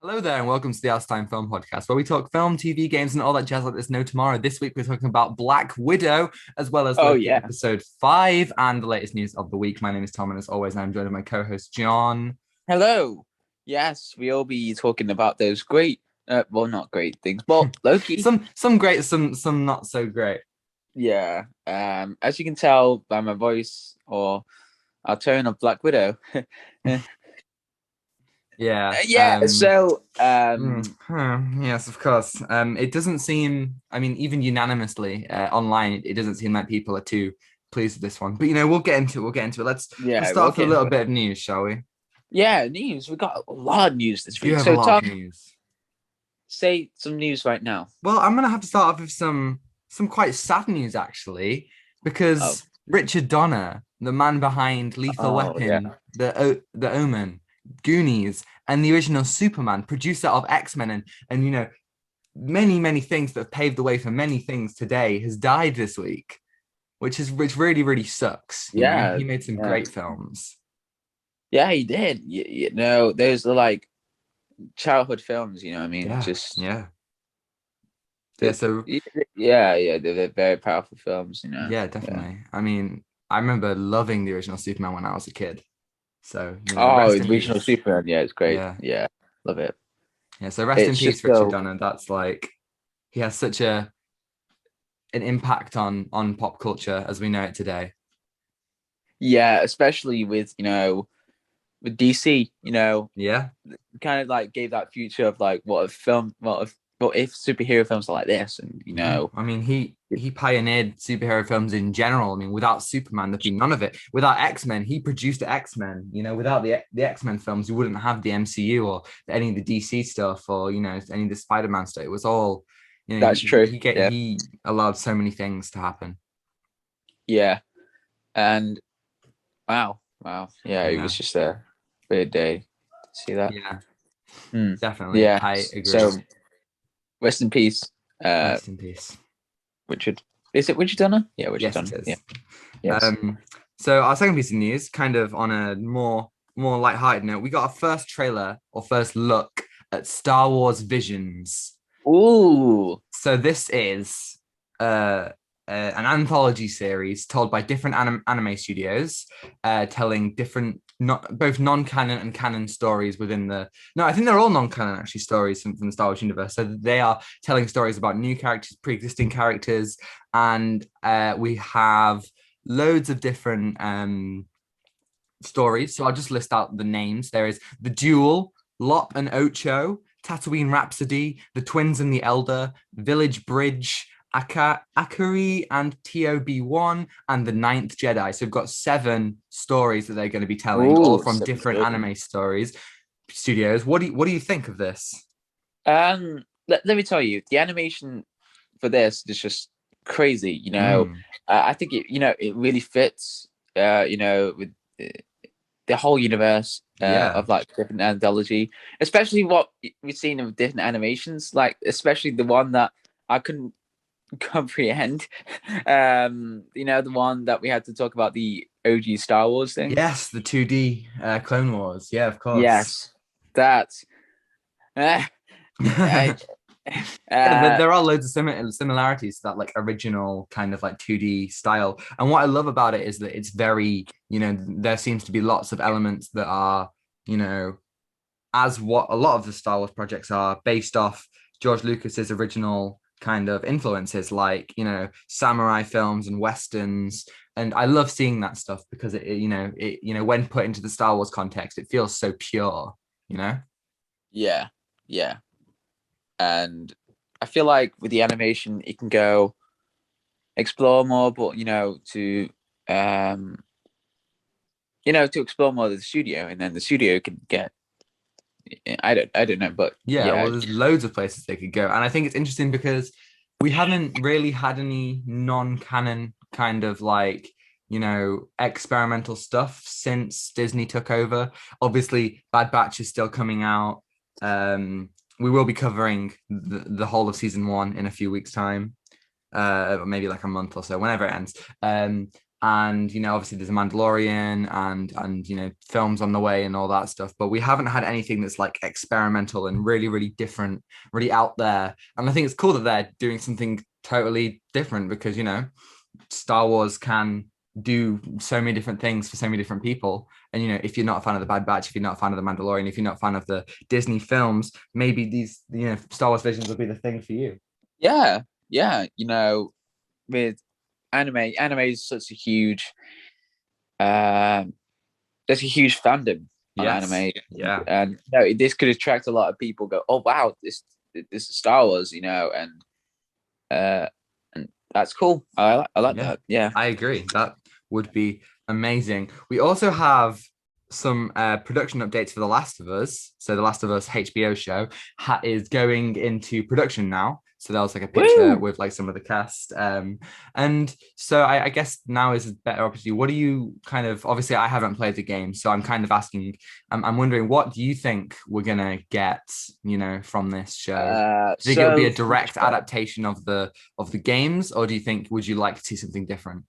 Hello there, and welcome to the Our Time Film Podcast, where we talk film, TV, games, and all that jazz like there's no tomorrow. This week, we're talking about Black Widow, as well as Oh Loki yeah. Episode 5, and the latest news of the week. My name is Tom, and as always, I'm joined by my co-host, John. Hello. Yes, we'll be talking about those great, well, not great things, but Loki. Some great, some not so great. Yeah. As you can tell by my voice or our tone of Black Widow. Yeah. Yeah. So, Yes, of course. It doesn't seem, I mean, even unanimously online, it doesn't seem like people are too pleased with this one. But we'll get into it. We'll get into it. Let's yeah, start we'll off with get a little into it. bit of news, shall we? Yeah, news. We got a lot of news this Do you week. have a So, lot of Tom, news? say some news right now. Well, I'm gonna have to start off with some quite sad news actually, Oh, because Richard Donner, the man behind Lethal oh yeah. Weapon, the Omen, Goonies, and the original Superman, producer of X-Men, and many things that have paved the way for many things today, has died this week, which really really sucks. Yeah. He made some Yeah. great films. Yeah, he did. Those are like childhood films. You know, what I mean, Yeah, just yeah, yeah. So yeah, they're very powerful films, yeah, Yeah. definitely. I mean, I remember loving the original Superman when I was a kid. So, Oh, rest in the original peace. Superman, yeah, it's great. Yeah. Yeah, love it. Yeah. So rest in It's peace, just Richard so Donner. That's like he has such a an impact on pop culture as we know it today. yeah, especially with with DC, Yeah. kind of like gave that future of like what if superhero films are like this, and I mean, he pioneered superhero films in general. I mean, without Superman, there'd be none of it. Without X-Men, he produced X-Men. Without the X-Men films, you wouldn't have the MCU or any of the DC stuff or any of the Spider-Man stuff. It was all, that's true. Yeah, he allowed so many things to happen. yeah, and wow, yeah, it Yeah. was just a weird day to see that. Yeah. Hmm. Definitely. Yeah, I agree. so rest in peace, uh, Rest in peace. Richard. Is it Richard Donner? Yeah, Richard Yes, it Donner. Yeah, is. yes. So our second piece of news, kind of on a more light-hearted note, we got our first trailer or first look at Star Wars Visions. Ooh, So this is an anthology series told by different anime studios, telling different not both non-canon and canon stories within the. No, I think they're all non-canon actually stories from the Star Wars universe. So they are telling stories about new characters, pre-existing characters, and we have loads of different stories. So I'll just list out the names. There is The Duel, Lop and Ocho, Tatooine Rhapsody, The Twins and the Elder, Village Bridge, Akari and TOB1, and The Ninth Jedi. So we've got 7 stories that they're going to be telling, all ooh, from seven different stories. anime stories studios. What do you think of this? Let me tell you, the animation for this is just crazy. Mm, I think it really fits. With the whole universe yeah. of like different anthology, especially what we've seen of different animations, like especially the one that I couldn't comprehend. The one that we had to talk about the OG Star Wars thing. Yes, the 2D Clone Wars. Yeah, of course. Yes, that's. Uh, I, Yeah, uh, there are loads of similarities to that like original kind of like 2D style. And what I love about it is that it's very, there seems to be lots of elements that are, you know, as what a lot of the Star Wars projects are based off George Lucas's original kind of influences, like, samurai films and westerns. And I love seeing that stuff because when put into the Star Wars context, it feels so pure, you know? yeah, yeah, and I feel like with the animation, it can go explore more, but um, to explore more of the studio, and then the studio can get. I don't know, but Yeah, yeah, well, there's loads of places they could go. And I think it's interesting because we haven't really had any non-canon kind of like, experimental stuff since Disney took over. Obviously, Bad Batch is still coming out. We will be covering the whole of season 1 in a few weeks' time, maybe like a month or so, whenever it ends. and obviously there's a Mandalorian and films on the way and all that stuff, but we haven't had anything that's like experimental and really really different, really out there. And I think it's cool that they're doing something totally different, because Star Wars can do so many different things for so many different people. And if you're not a fan of the Bad Batch, if you're not a fan of the Mandalorian, if you're not a fan of the Disney films, maybe these Star Wars visions will be the thing for you. Yeah, yeah. With anime is such a huge there's a huge fandom on Yes. anime, Yeah. and this could attract a lot of people. Go, oh wow, this is Star Wars, uh, and that's cool. I like Yeah, that. Yeah. I agree. That would be amazing. We also have some production updates for The Last of Us. So The Last of Us HBO show is going into production now. So that was like a picture Woo! with like some of the cast. And so I guess now is a better opportunity. What do you kind of, obviously I haven't played the game, so I'm kind of asking, I'm wondering, what do you think we're gonna get, from this show? Do you think it'll be So a for the direct show, adaptation of the games, or do you think, would you like to see something different?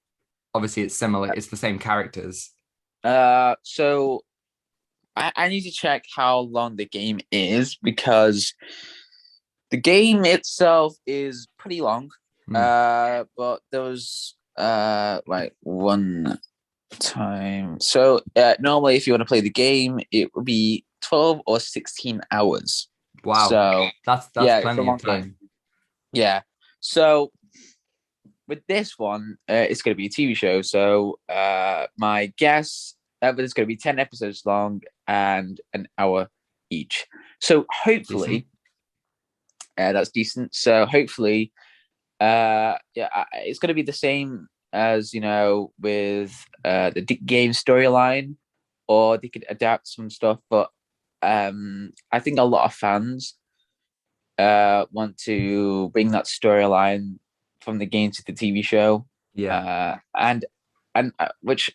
Obviously, it's similar. It's the same characters. so I need to check how long the game is because the game itself is pretty long. Hmm. But there was like one time. So normally, if you want to play the game, it would be 12 or 16 hours. Wow, So that's yeah, it's a plenty of long game. time. Yeah. So with this one, it's going to be a TV show. So my guess that it's going to be 10 episodes long and an hour each. So Decent. hopefully, that's decent. So hopefully, yeah, it's going to be the same as with the game storyline, or they could adapt some stuff. But I think a lot of fans want to bring that storyline from the game to the TV show, Yeah. and which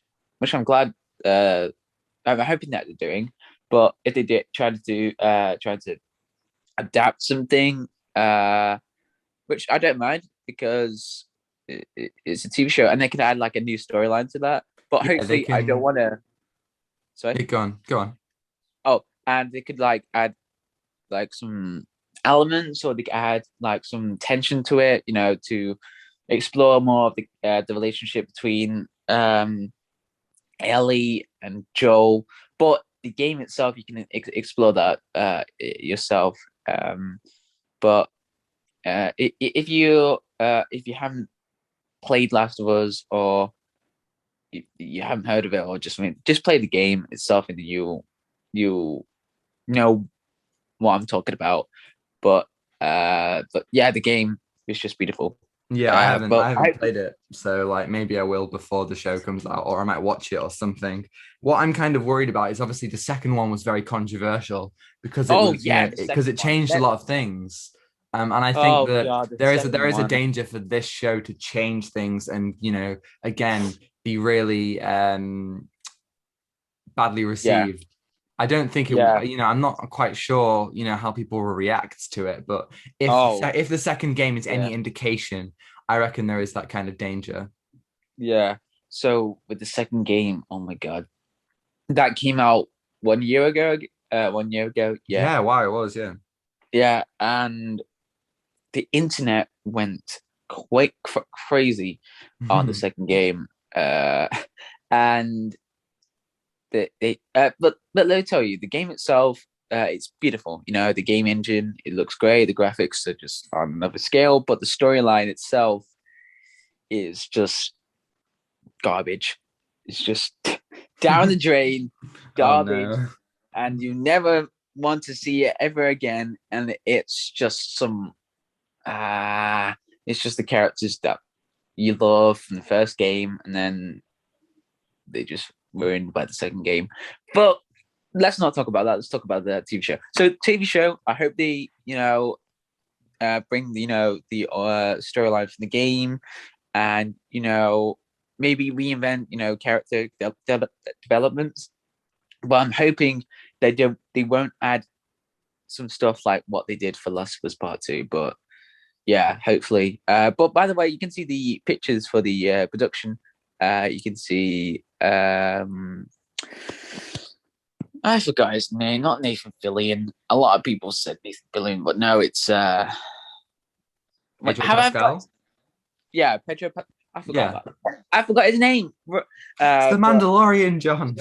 I'm glad. I'm hoping that they're doing. But if they did try to adapt something, which I don't mind because it's a TV show and they can add like a new storyline to that. But Yeah, they hopefully, I don't can. want to. Sorry. Yeah, go on, go on. Oh, and they could like add like some elements, or they could add like some tension to it, to explore more of the relationship between Ellie and Joel. But the game itself, you can explore that yourself. But if you haven't played Last of Us, or you haven't heard of it, or just play the game itself, and you know what I'm talking about. But yeah, the game is just beautiful. Yeah, I haven't But I haven't played it, so like maybe I will before the show comes out, or I might watch it or something. What I'm kind of worried about is obviously the second one was very controversial because it oh was, yeah, the because second it one. changed a lot of things. And I think Oh that god, the there second is a one. danger for this show to change things and, again, be really badly Yeah, received. I don't think it, yeah. I'm not quite sure, how people will react to it. But Oh if the second game is yeah, any indication, I reckon there is that kind of danger. yeah. So with the second game, oh my god, that came out 1 year ago. 1 year ago, yeah, Yeah, wow, it was, yeah. yeah, and the internet went quite crazy on the second game. And but let me tell you, the game itself, it's beautiful. The game engine, it looks great. The graphics are just on another scale, but the storyline itself is just garbage. It's just down the drain, Oh garbage, no. and you never want to see it ever again. And it's just it's just the characters that you love from the first game, and then they just ruined by the second game. But let's not talk about that. Let's talk about the TV show. So TV show, I hope they, bring the storyline from the game, and maybe reinvent character developments. But I'm hoping they won't add some stuff like what they did for Last of Us Part Two. But yeah, hopefully. But by the way, you can see the pictures for the production You can see I forgot his name, not Nathan Fillion. A lot of people said Nathan Fillion, but no, it's Pedro have I got Pascal. yeah, I forgot Yeah, about that. I forgot his name. it's the But Mandalorian, John.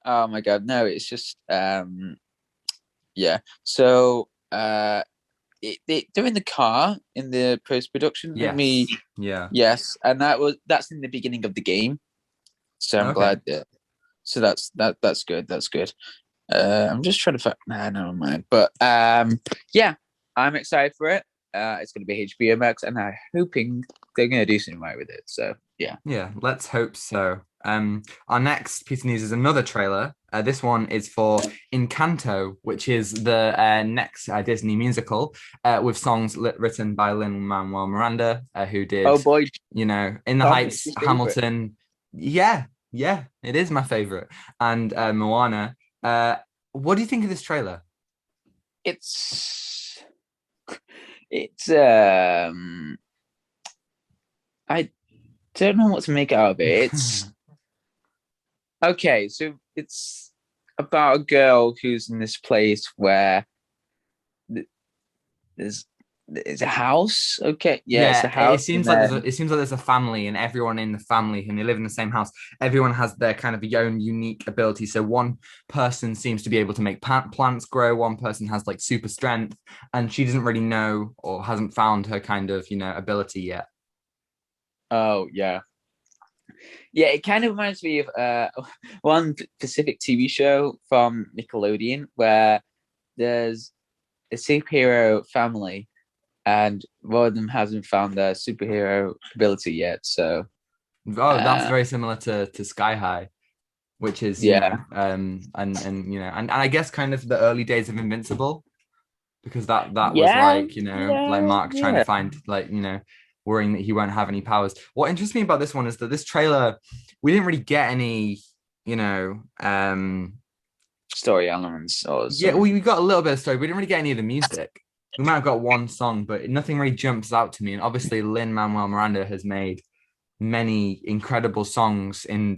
oh my god, no, it's just yeah. So they're in the car in the post production. Let me Yes. Yeah. yes, and that's in the beginning of the game. So I'm Okay. glad that. So that's good. That's good. I'm just trying to find. Nah, never mind. But yeah, I'm excited for it. It's going to be HBO Max, and I'm hoping they're going to do something right with it. So yeah. Yeah, let's hope so. Our next piece of news is another trailer. This one is for Encanto, which is the next Disney musical with songs written by Lin-Manuel Miranda, who Oh did, boy, In the Tom, it's Heights, your favorite. Hamilton. Yeah, yeah, it is my favorite. And Moana. What do you think of this trailer? It's it's. I don't know what to make out of it. It's okay. So it's about a girl who's in this place where there's it's a house. Okay, yeah, it's a Yeah, it house, and seems like then it seems like there's a family, and everyone in the family, and they live in the same house. Everyone has their kind of own unique ability. So one person seems to be able to make plants grow. One person has like super strength, and she doesn't really know or hasn't found her kind of ability yet. oh yeah, yeah. It kind of reminds me of one Pacific TV show from Nickelodeon where there's a superhero family, and one of them hasn't found their superhero ability yet. So Oh, that's uh, very similar to Sky High, which is yeah, and I guess kind of the early days of Invincible, because that was yeah, like like yeah, Mark trying to yeah. find like worrying that he won't have any powers. What interests me about this one is that this trailer, we didn't really get any you know Story elements or yeah, some. we got a little bit of story. We didn't really get any of the music. We might have got one song, but nothing really jumps out to me. And obviously Lin Manuel Miranda has made many incredible songs in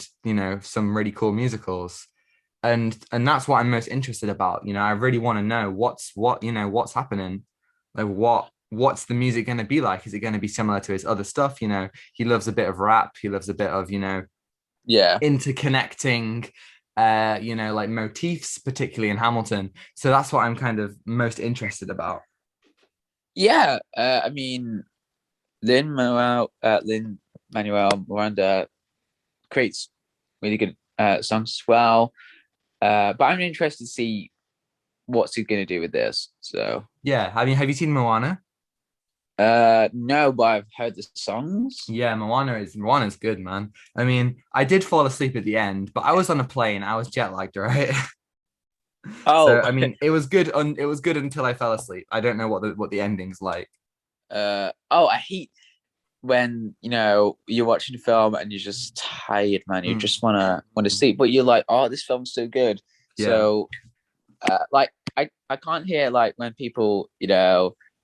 some really cool musicals, and that's what I'm most interested about. I really want to know what's happening, like what's the music going to be like. Is it going to be similar to his other stuff? He loves a bit of rap, he loves a bit of Yeah, interconnecting like motifs, particularly in Hamilton. So that's what I'm kind of most interested about. yeah. I mean, Lin Manuel Miranda creates really good songs as well. But I'm interested to see what's he gonna do with this. So Yeah, I mean, have you seen Moana? no, but I've heard the songs. Yeah, Moana's good, man. I mean, I did fall asleep at the end, but I was on a plane. I was jet lagged, right? Oh, So I mean, it was good. It was good until I fell asleep. I don't know what the ending's like. oh, I hate when you're watching a film and you're just tired, man. You Mm, just wanna sleep, but you're like, oh, this film's so good. yeah, So like I can't hear like when people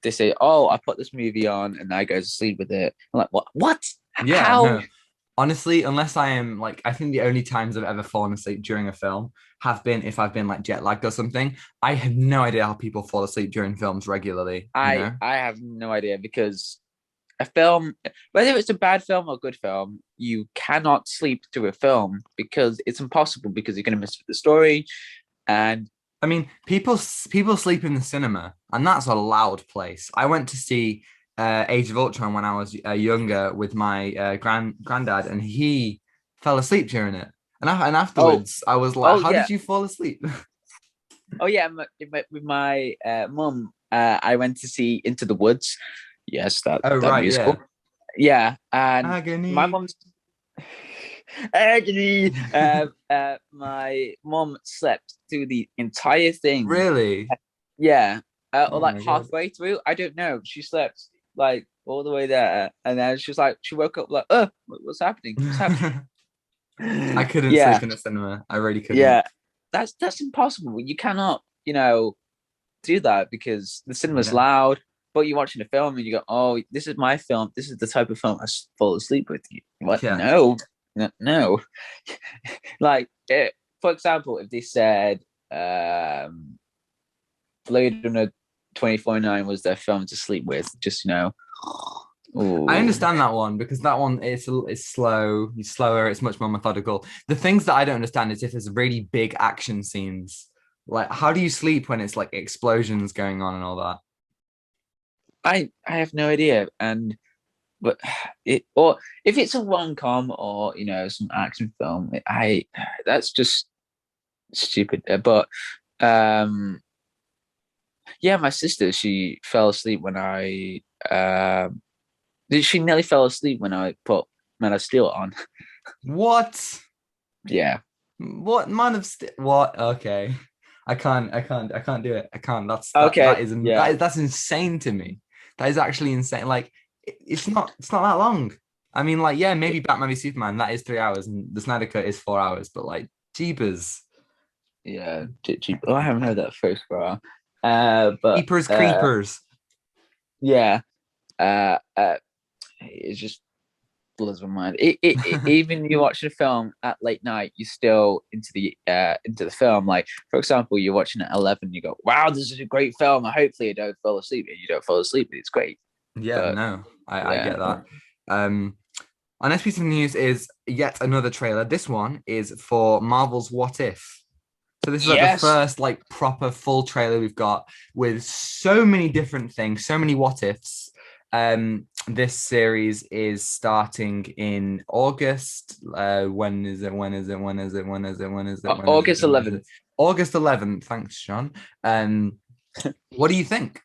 they say, oh, I put this movie on and I go to sleep with it. I'm like, what yeah. how No, honestly, unless I am like, I think the only times I've ever fallen asleep during a film have been if I've been like jet lagged or something. I have no idea how people fall asleep during films regularly. I have no idea because a film, whether it's a bad film or a good film, you cannot sleep through a film because it's impossible because you're going to miss the story. And I mean, people sleep in the cinema, and that's a loud place. I went to see Age of Ultron when I was younger with my granddad, and he fell asleep during it. And oh, afterwards, I was like, oh "How yeah, did you fall asleep?" oh yeah, with my mum, I went to see Into the Woods. Yes, Oh that right, musical. yeah, Yeah, and my agony. mum's agony. My mum slept through the entire thing. Really? Yeah, or Oh like my god. halfway through. I don't know. She slept like all the way there, and then she was like, she woke up like, what's happening? What's happening? I couldn't Yeah, sleep in a cinema. I really couldn't. yeah. That's impossible. You cannot, do that because the cinema's Yeah. loud. But you're watching a film and you go, "Oh, this is my film. This is the type of film I fall asleep with." You what? Yeah. No. No. Like, for example, if they said Blade Runner 2049 was their film to sleep with, just, I ooh. understand that one because that one it's slow, it's slower, it's much more methodical. The things that I don't understand is if there's really big action scenes. Like, how do you sleep when it's like explosions going on and all that? I have no idea. And but or if it's a rom-com or some action film, I that's just stupid. But um yeah, my sister, she fell asleep when I she nearly fell asleep when I put Man of Steel on. What? Yeah. What Man of Steel? What? Okay, I can't do it. I can't. Okay. Yeah. That's insane to me. That is actually insane. Like, it's not that long. I mean, like, yeah, maybe Batman v Superman, that is 3 hours, and the Snyder Cut is 4 hours, but like, jeepers. Yeah. Oh, I haven't heard that first for a while. But Jeepers creepers. yeah. It just blows my mind. Even you watching a film at late night, you're still into the film. Like, for example, you're watching at 11, you go, "Wow, this is a great film." And hopefully, you don't fall asleep, and you don't fall asleep. It's great. Yeah, But no, I yeah. get that. Our next piece of news is yet another trailer. This one is for Marvel's What If. So this is like the Yes. first like proper full trailer we've got with so many different things, so many what ifs. This series is starting in August. When is it? When is it? When is it? When is it? When is it? When is it? August When is it? 11th. August 11th. Thanks, Sean. What do you think?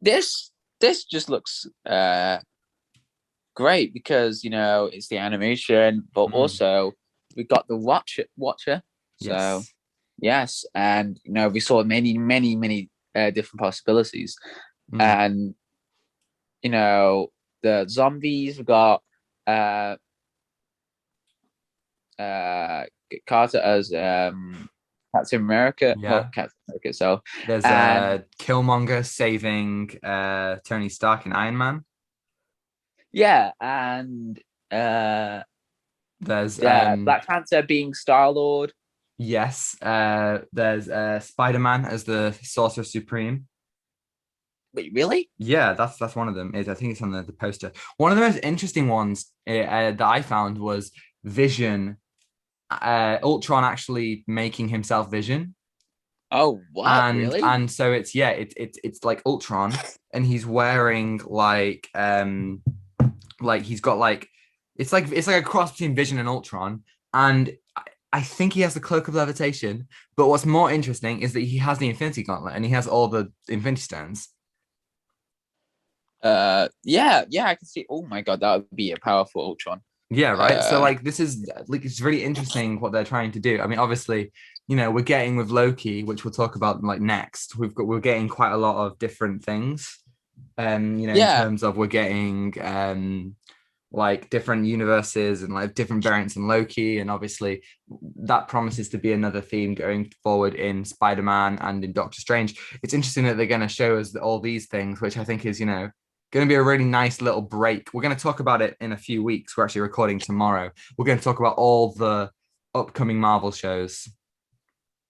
This just looks great because it's the animation, but Mm, also we got the Watcher. So yes. yes, and we saw many different possibilities, Mm, and the zombies. We got uh uh Carter as Captain America. Well, yeah. Captain America. So There's and Killmonger saving Tony Stark and Iron Man. yeah, and uh There's Black Panther being Star Lord. yes, there's Spider-Man as the Sorcerer Supreme. Wait, really? Yeah, that's one of them. Is I think it's on the poster. One of the most interesting ones that I found was Vision, Ultron actually making himself Vision, Oh, what? Really? and so it's yeah, it's like Ultron, and he's wearing like he's got like it's like a cross between Vision and Ultron, and I think he has the cloak of levitation. But what's more interesting is that he has the Infinity Gauntlet and he has all the Infinity Stones. Yeah, I can see. Oh my God, that would be a powerful Ultron. Yeah, right. So Uh, like this is like it's really interesting what they're trying to do. I mean, obviously, we're getting with Loki, which we'll talk about like next. We're getting quite a lot of different things. In yeah, terms of we're getting like different universes and like different variants in Loki, and obviously that promises to be another theme going forward in Spider-Man and in Doctor Strange. It's interesting that they're going to show us all these things, which I think is going to be a really nice little break. We're going to talk about it in a few weeks. We're actually recording tomorrow. We're going to talk about all the upcoming Marvel shows.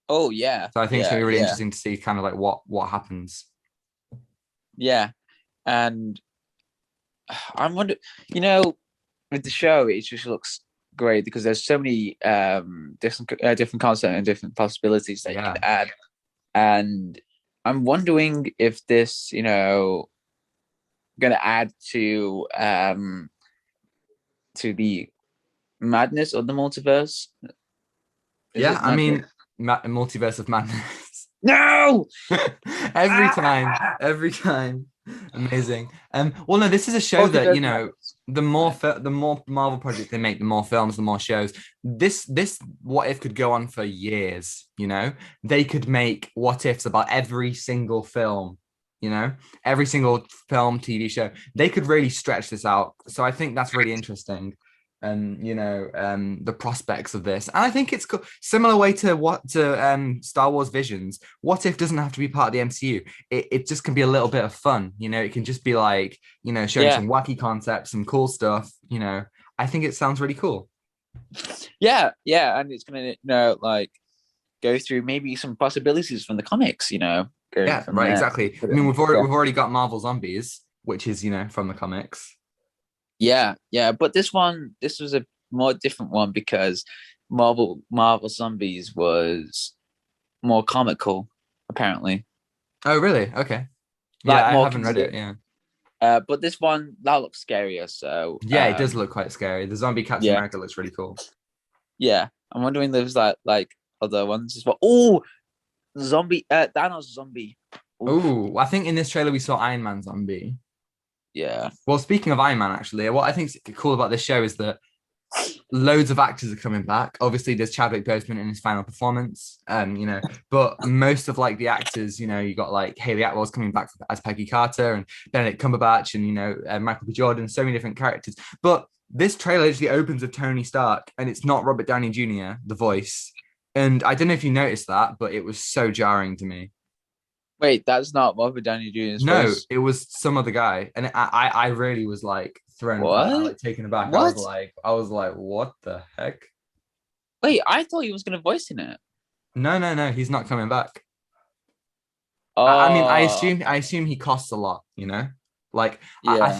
oh yeah, So I think it's going yeah, to be really yeah, interesting to see kind of like what happens. yeah. And I'm wondering, with the show, it just looks great because there's so many different content and different possibilities that you can Yeah. add. And I'm wondering if this, going to add to the madness of the multiverse. Is Yeah, it I madness? mean, Multiverse of Madness. No. Every time, amazing. Well, no, this is a show that Multiverse madness. Right. the more Marvel projects they make, the more films, the more shows. This What If could go on for years. They could make What Ifs about every single film. Every single film, TV show. They could really stretch this out. So I think that's really interesting. And the prospects of this, and I think it's cool. Similar way to Star Wars Visions. What If doesn't have to be part of the MCU. It just can be a little bit of fun. It can just be like showing Yeah. some wacky concepts, some cool stuff. I think it sounds really cool. Yeah, yeah, and it's gonna like go through maybe some possibilities from the comics, going Yeah, from right, there. exactly. I But, mean, yeah, we've already got Marvel Zombies, which is, from the comics. yeah, yeah. But this was a more different one because Marvel Zombies was more comical, apparently, Oh, really? Okay. Yeah, like I more haven't read it. considered. Yeah. But this one that looks scarier. So Yeah, it does look quite scary. The zombie Captain yeah, America looks really cool. yeah. I'm wondering if there's like other ones as well. Oh, zombie, Thanos zombie. Oof. Oh, I think in this trailer we saw Iron Man zombie. Yeah. Well, speaking of Iron Man, actually, what I think is cool about this show is that loads of actors are coming back. Obviously, there's Chadwick Boseman in his final performance, but most of like the actors, you got like Haley Atwell's coming back as Peggy Carter and Benedict Cumberbatch and Michael B. Jordan, so many different characters. But this trailer actually opens with Tony Stark, and it's not Robert Downey Jr., the voice. And I don't know if you noticed that, but it was so jarring to me. Wait, that's not Robert Downey Jr.'s No, voice. it was some other guy, and I really was like thrown aback, What? like taken aback. What? I was like, what the heck? Wait, I thought he was gonna voice in it. No, no, no, he's not coming back. I mean, Oh, I assume he costs a lot, Like yeah. I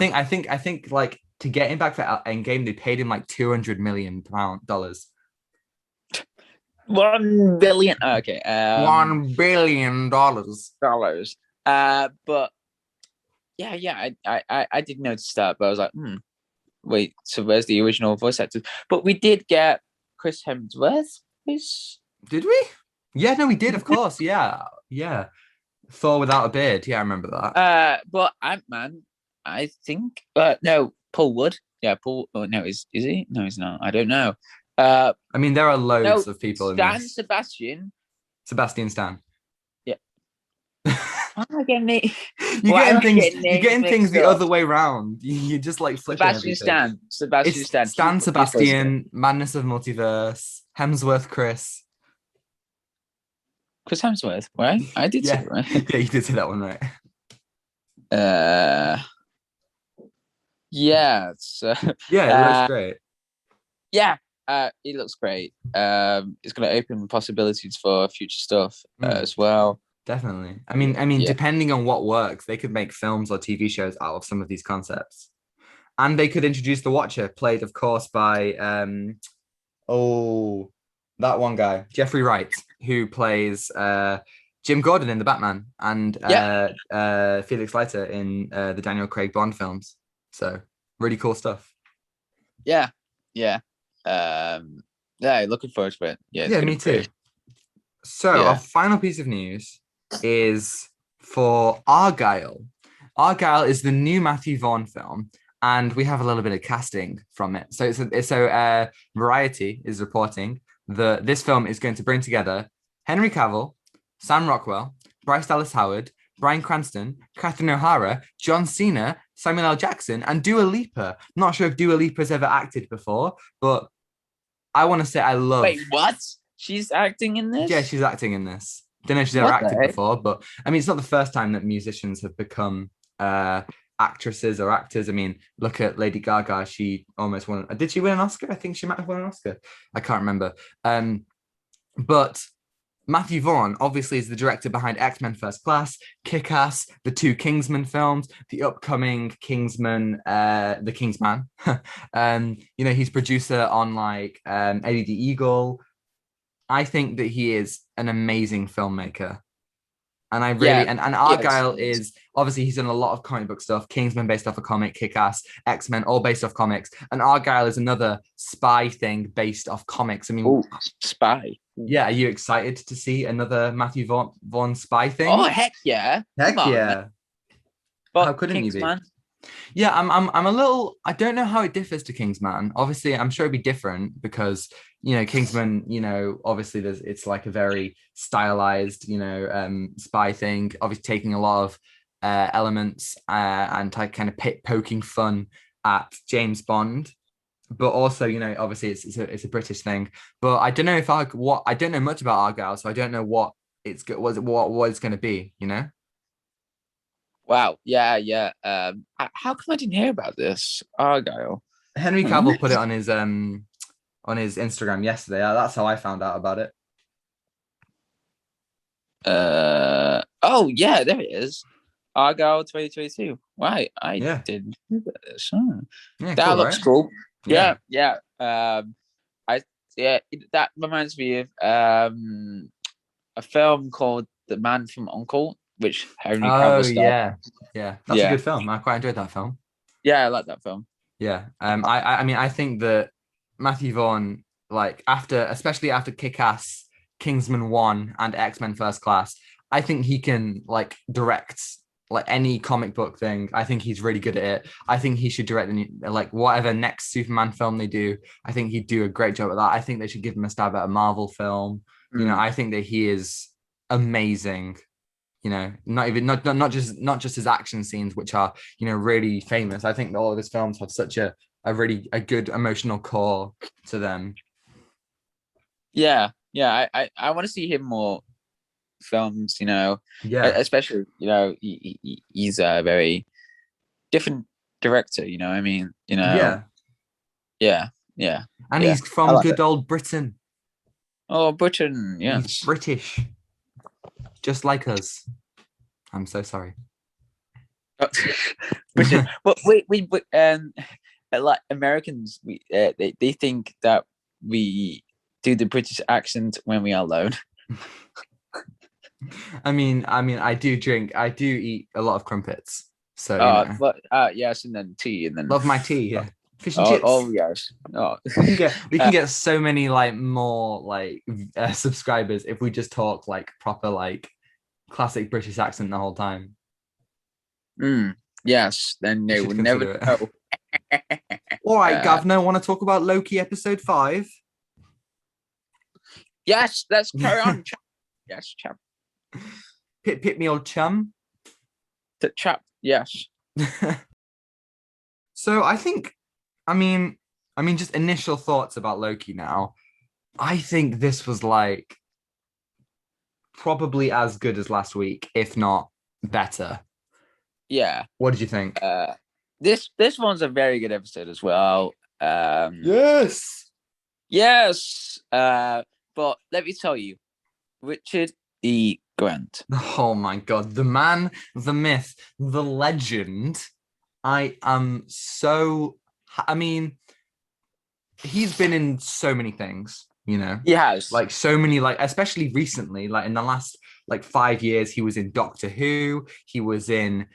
think like to get him back for Endgame, they paid him like $200 million. $1 billion. Okay. $1 billion. Dollars. But yeah, yeah, I did notice that, but I was like, wait, so where's the original voice actor? But we did get Chris Hemsworth. Is Did we? Yeah, no, we did, of course. Yeah, yeah. Thor without a beard. Yeah, I remember that. but Ant-Man, I think. No, Paul Wood. Yeah, Paul. Oh, no, is he? No, he's not. I don't know. Uh, I mean, there are no, loads of people in Stan this. Sebastian. Sebastian Stan. Yeah. Why am I getting it? You're Why am getting I things. getting You're names getting things mixed the up? other way round. You're just like flipping Sebastian everything. Stan. Sebastian It's Stan. Stan Please listen. Sebastian, Madness of Multiverse, Hemsworth Chris. Chris Hemsworth, right? I did say Yeah, it right. yeah, you did say that one right. Uh, yeah. So, Yeah, it looks uh, great. yeah. It looks great. It's going to open possibilities for future stuff Mm, as well. definitely. Yeah. Depending on what works, they could make films or TV shows out of some of these concepts, and they could introduce the Watcher, played, of course, by oh, that one guy, Jeffrey Wright, who plays Jim Gordon in the Batman and Yeah. Felix Leiter in the Daniel Craig Bond films. So really cool stuff. Yeah. Yeah. Yeah. Looking forward to it. Yeah, it's Yeah, going me to be too. great. So our Yeah. final piece of news is for Argylle. Argylle is the new Matthew Vaughn film, and we have a little bit of casting from it. Variety is reporting that this film is going to bring together Henry Cavill, Sam Rockwell, Bryce Dallas Howard, Bryan Cranston, Catherine O'Hara, John Cena, Samuel L. Jackson, and Dua Lipa. Not sure if Dua Lipa's ever acted before, but I want to say I love. Wait, what? She's acting in Yeah, this? she's acting in this. Don't know if she's ever What the acted heck? before, but I mean, it's not the first time that musicians have become uh actresses or actors. I mean, look at Lady Gaga. She almost won. Did she win an Oscar? I think she might have won an Oscar. I can't remember. But Matthew Vaughn obviously is the director behind X-Men First Class, Kick-Ass, the two Kingsman films, the upcoming Kingsman, The Kingsman. He's producer on like Eddie the Eagle. I think that he is an amazing filmmaker. And I really Yeah. and Yes. Argyle is obviously he's done a lot of comic book stuff. Kingsman based off a comic, Kick-Ass, X-Men, all based off comics. And Argyle is another spy thing based off comics. I mean, Oh, spy. yeah, are you excited to see another Matthew Vaughn spy Oh, thing? heck yeah. Come Heck on, man. yeah. How But couldn't you be? Kingsman. Yeah, I'm a little. I don't know how it differs to Kingsman. Obviously, I'm sure it'd be different because Kingsman. Obviously, it's like a very stylized, spy thing. Obviously, taking a lot of elements and kind of poking fun at James Bond, but also, obviously, it's a British thing. But I don't know I don't know much about Argyle, so I don't know what what it's going to be. Wow. Yeah, yeah. How come I didn't hear about this? Argyle. Henry Hmm. Cavill put it on his on his Instagram yesterday. That's how I found out about it. Oh yeah, there it is. Argylle 2022. Right, I Yeah, did this. Hmm. yeah, That cool, looks right? cool. Yeah. Yeah, yeah. I yeah, that reminds me of a film called The Man from Uncle, which Henry Oh Cavill starred. yeah, yeah. That's a Yeah, good film. I quite enjoyed that film. yeah, I like that film. Yeah. I mean, I think that Matthew Vaughn, like after, especially after Kick-Ass, Kingsman 1 and X-Men First Class, I think he can like direct like any comic book thing. I think he's really good at it. I think he should direct like whatever next Superman film they do. I think he'd do a great job at that. I think they should give him a stab at a Marvel film. Mm. I think that he is amazing. Not just his action scenes, which are really famous. I think all of his films have such a really a good emotional core to them. Yeah, yeah. I want to see him more films. Yeah, Especially he's a very different director. I mean, yeah, yeah, yeah, and yeah. he's I from like good that. old Britain. Oh, Britain, He's yes. British, just like us. I'm so sorry. Britain. But like Americans, they think that we do the British accent when we are alone. I do eat a lot of crumpets, so But yes, and then tea, and then love my tea. Yeah, fish and oh, chips. oh yes, oh, We can uh, get so many like more like subscribers if we just talk like proper like classic British accent the whole time. yes. Then We they should will never consider it. know. All right, uh, Gavno, want to talk about Loki episode 5? yes, let's carry on. Yes, chap. Pit me old chum. The chap. Yes. So I mean, just initial thoughts about Loki now. I think this was like probably as good as last week, if not better. Yeah. What did you think? This one's a very good episode as well. Yes. Yes. But let me tell you, Richard E. Grant. Oh my God, the man, the myth, the legend. I am so, I mean, he's been in so many things. He has. Like so many, like, especially recently, like in the last like 5 years, he was in Doctor Who, he was in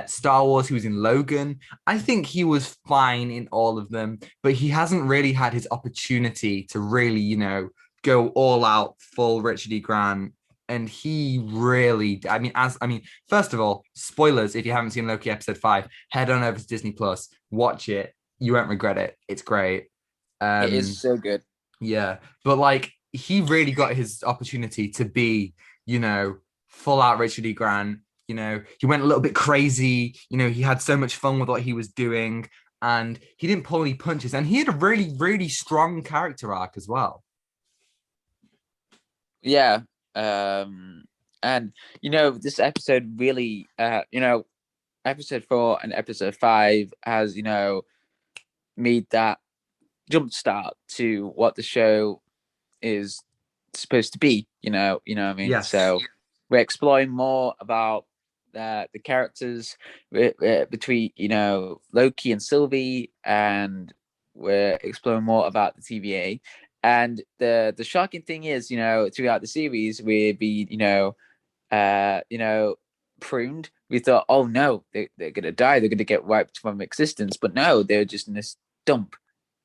Star Wars, he was in Logan. I think he was fine in all of them, but he hasn't really had his opportunity to really, go all out full Richard E. Grant. And he really, first of all, spoilers if you haven't seen Loki episode 5, head on over to Disney Plus, watch it. You won't regret it. It's great. It is Um, so good. yeah, but like he really got his opportunity to be, full out Richard E. Grant. He went a little bit crazy. He had so much fun with what he was doing, and he didn't pull any punches. And he had a really, really strong character arc as well. Yeah. And this episode really, episode 4 and episode 5 has, made that jump start to what the show is supposed to be. What I mean. Yes. So we're exploring more about the characters between Loki and Sylvie, and we're exploring more about the TVA. And the shocking thing is, throughout the series, we're being pruned. We thought, oh no, they're gonna die, they're gonna get wiped from existence, but no, they're just in this dump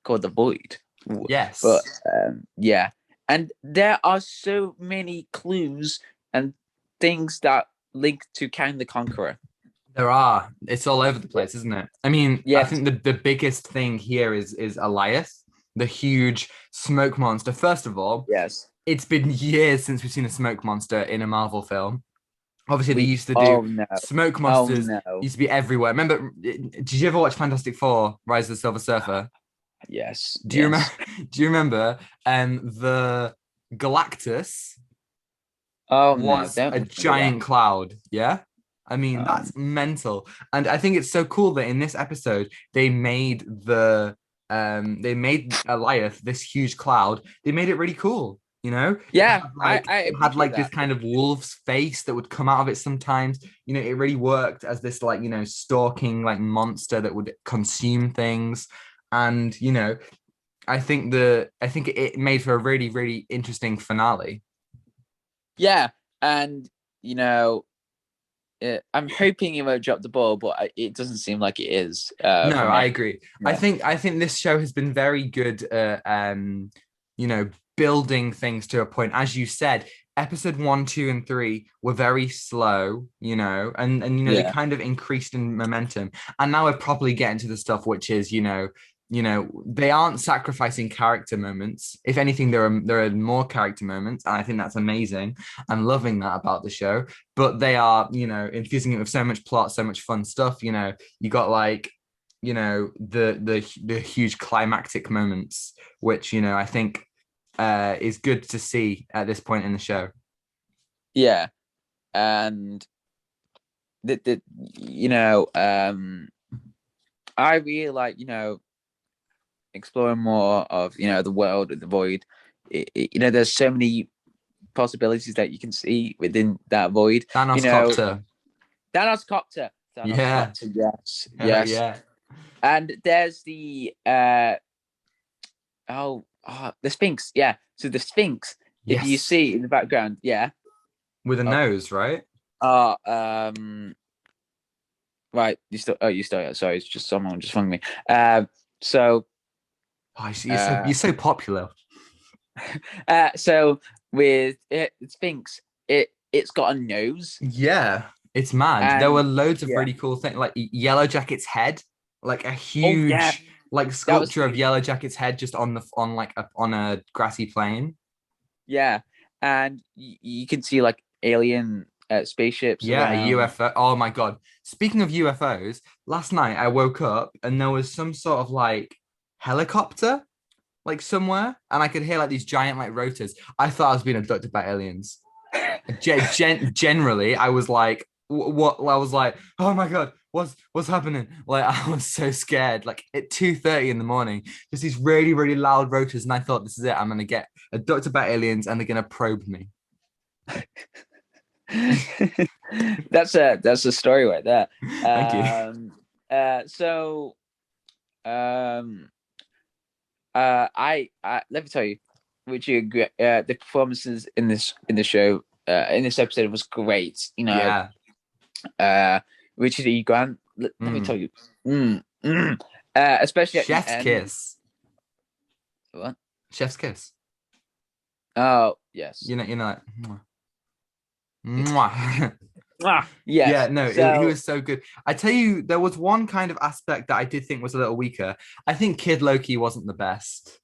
called the void. But Yes. yeah, and there are so many clues and things that link to Kang the Conqueror. There are. It's all over the place, isn't it? I mean, I Yes, think the biggest thing here is Elias, the huge smoke monster. First of all, yes. it's been years since we've seen a smoke monster in a Marvel film. Obviously, they We used to do oh no, smoke oh monsters no. used to be everywhere. Remember, did you ever watch Fantastic Four: Rise of the Silver Surfer? Yes, Do you remember? yes. Do you remember? The Galactus Oh no, was don't a remember that. giant cloud. Yeah. I mean, Um, that's mental. And I think it's so cool that in this episode, they made the they made Goliath this huge cloud. They made it really cool. Yeah, I It had appreciate like this that. kind of wolf's face that would come out of it sometimes. It really worked as this like stalking like monster that would consume things. And I think it made for a really really interesting finale. Yeah, and you know, I'm hoping it won't drop the ball, but it doesn't seem like it is. No, For I me. agree. Yeah. I think this show has been very good at you know, building things to a point. As you said, episode one, two, and three were very slow, and they Yeah. kind of increased in momentum. And now we're probably getting to the stuff which is, they aren't sacrificing character moments. If anything, there are more character moments, and I think that's amazing. I'm loving that about the show. But they are, infusing it with so much plot, so much fun stuff. You got like the huge climactic moments, which I think is good to see at this point in the show. Yeah, and the I really like exploring more of the world of the void. There's so many possibilities that you can see within that void. Thanos Copter. Thanos Copter. Thanos Yeah. Copter. Yes, Hell yes. yeah. And there's the the Sphinx. Yeah. So the Sphinx, if you Yes. see in the background, yeah. With a Oh, nose, right? uh, um, right. You still. Yeah, sorry, it's just someone just rung me. So, Oh, uh, you're so popular. so with Sphinx, it's got a nose, Yeah, it's mad. There were and loads of yeah. really cool things, like Yellow Jacket's head, like a Oh yeah, huge like that was sculpture of Yellow Jacket's head just on a grassy plain. yeah, and you can see like alien spaceships Yeah, a around. UFO. Oh my God. Speaking of UFOs, last night I woke up and there was some sort of like helicopter like somewhere, and I could hear like these giant like rotors. I thought I was being abducted by aliens. Generally, I was like, what? I was like, oh my God, what's happening? Like, I was so scared. Like at 2:30 in the morning, just these really, really loud rotors, and I thought, this is it. I'm gonna get abducted by aliens, and they're gonna probe me. That's a story right there. Thank you. So um I let me tell you, would you agree? The performances in the show in this episode was great. Yeah. Uh, Richard E. Grant. Let me tell Mm. you, especially at the Chef's end. kiss. What? Chef's kiss. Oh yes. Like, mwah. Mwah. Yeah, Yes. no, he So was so good. I tell you, there was one kind of aspect that I did think was a little weaker. I think Kid Loki wasn't the best.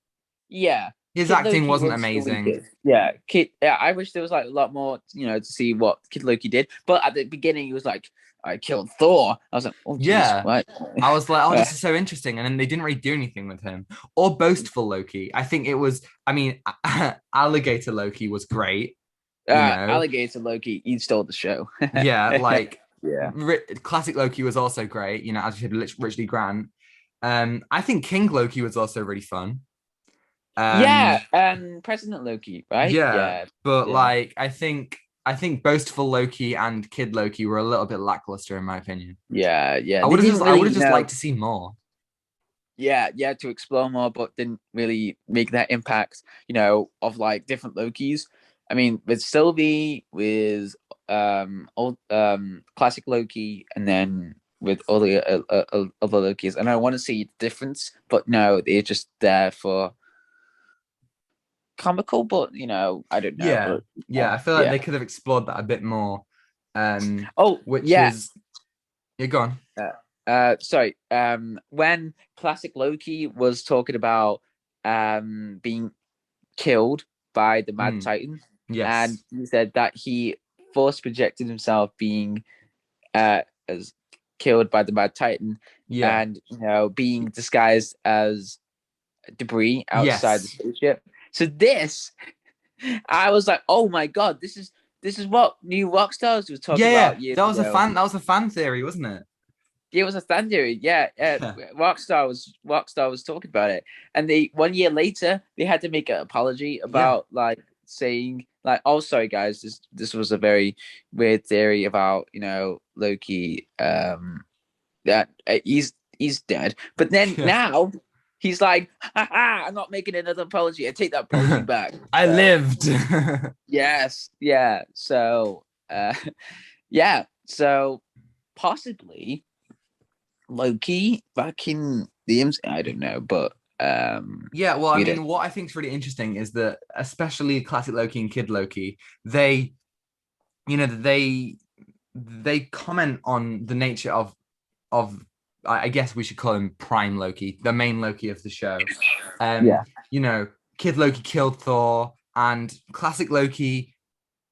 yeah, His Kid acting Loki wasn't was the amazing. weakest. Yeah, Kid. Yeah, I wish there was like a lot more, to see what Kid Loki did. But at the beginning, he was like, "I killed Thor." I was like, "Oh, jeez, Yeah. what?" I was like, oh, Uh, this is so interesting. And then they didn't really do anything with him. Or boastful Loki. I think it was, I mean, alligator Loki was great, you know. Alligator Loki, he stole the show. Yeah, like Yeah. classic Loki was also great, as you said, Richard Grant. I think King Loki was also really fun. Um, Yeah, and President Loki, right? yeah, Yeah, but yeah, like I think boastful Loki and Kid Loki were a little bit lackluster in my opinion. yeah. They didn't I really, would have just liked to see more. yeah, to explore more, but didn't really make that impact, of like different Lokis. I mean, with Sylvie, with old classic Loki, and then with all the other Lokis, and I want to see the difference, but no, they're just there for comical. But I don't know. Yeah, yeah, I feel like Yeah. they could have explored that a bit more. Oh, Which yeah. is you're gone. Sorry. When classic Loki was talking about being killed by the Mad Mm, Titan, and yes. he said that he force projected himself being as killed by the Mad Titan, Yeah. and being disguised as debris outside the Yes. spaceship. So this, I was like, oh my god, this is what new rock stars were Yeah, talking yeah. about years ago. That was a fan theory, wasn't it? It was a fan theory. Yeah, Yeah. Rockstar was talking about it, and they 1 year later they had to make an apology Yeah. about like saying like, "Oh, sorry guys, this was a very weird theory about Loki. That he's dead." But then Yeah. now he's like, "Ha, I'm not making another apology. I take that apology back." I So lived. yes, yeah. So yeah. So possibly Loki back in the MCU. I don't know, but Yeah, well, I we don't. mean, what I think is really interesting is that, especially classic Loki and Kid Loki, they, you know, they comment on the nature of I guess we should call him Prime Loki, the main Loki of the show. Yeah. You know, Kid Loki killed Thor, and classic Loki,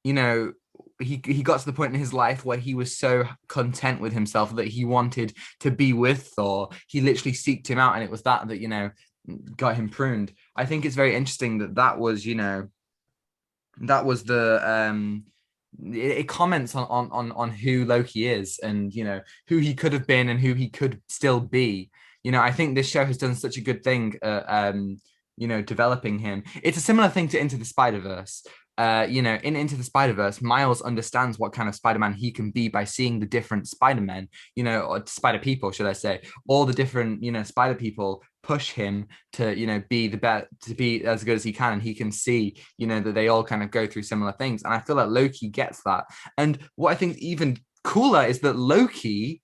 you know, he got to the point in his life where he was so content with himself that he wanted to be with Thor. He literally seeked him out, and it was that got him pruned. I think it's very interesting that was that was the it comments on who Loki is, and who he could have been and who he could still be. I think this show has done such a good thing developing him. It's a similar thing to Into the Spider-Verse. In Into the Spider-Verse, Miles understands what kind of Spider-Man he can be by seeing the different Spider-Men, or Spider people, should I say. All the different, Spider people push him to, be the best, to be as good as he can. And he can see, that they all kind of go through similar things. And I feel like Loki gets that. And what I think even cooler is that Loki,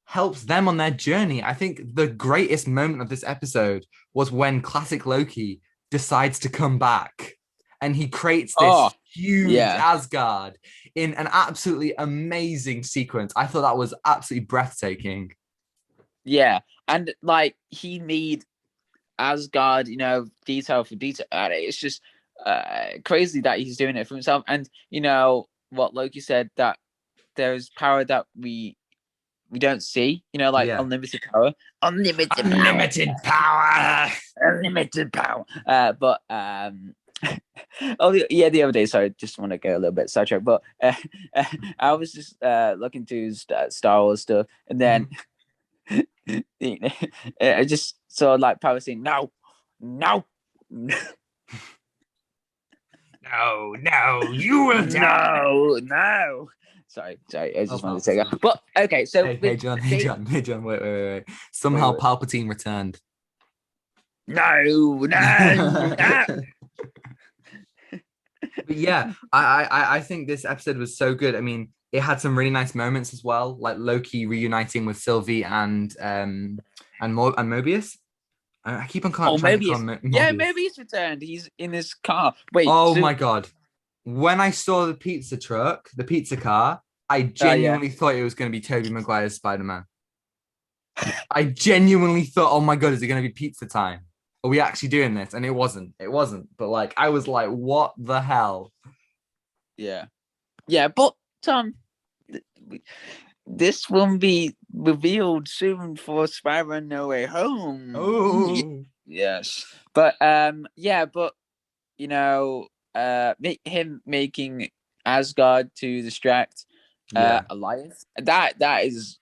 helps them on their journey. I think the greatest moment of this episode was when classic Loki decides to come back, and he creates Oh, this huge yeah, Asgard in an absolutely amazing sequence. I thought that was absolutely breathtaking. yeah, and like he made Asgard, detail for detail. And it's just crazy that he's doing it for himself. And what Loki said, that there's power that we don't see. Like Yeah. unlimited power, unlimited power, Unlimited power. unlimited power. But oh yeah, the other day. Sorry, just want to go a little bit sidetracked. But I was just looking through Star Wars stuff, and then I just saw like power saying no, no. No, you will die. No, no. Sorry. I Oh, just wanted to say that. Palpatine. But okay, so Hey, with John. Hey, they, John. Hey, John. Wait. wait, Somehow wait. Palpatine returned. No, no, no. But yeah, I think this episode was so good. I mean, it had some really nice moments as well, like Loki reuniting with Sylvie and Mobius. I keep on Oh, trying to call Mobius. him Yeah, Mobius. Mobius returned. He's in his car. Wait, Oh so my god! When I saw the pizza truck, the pizza car, I yeah. genuinely thought it was going to be Tobey Maguire's Spider-Man. I genuinely thought, oh my god, is it going to be pizza time? Are we actually doing this? And it wasn't. It wasn't. But like, I was like, what the hell? Yeah. Yeah, but Tom, this will be revealed soon for Spider-Man No Way Home. Oh, Yes. But yeah, but him making Asgard to distract yeah. Elias. That is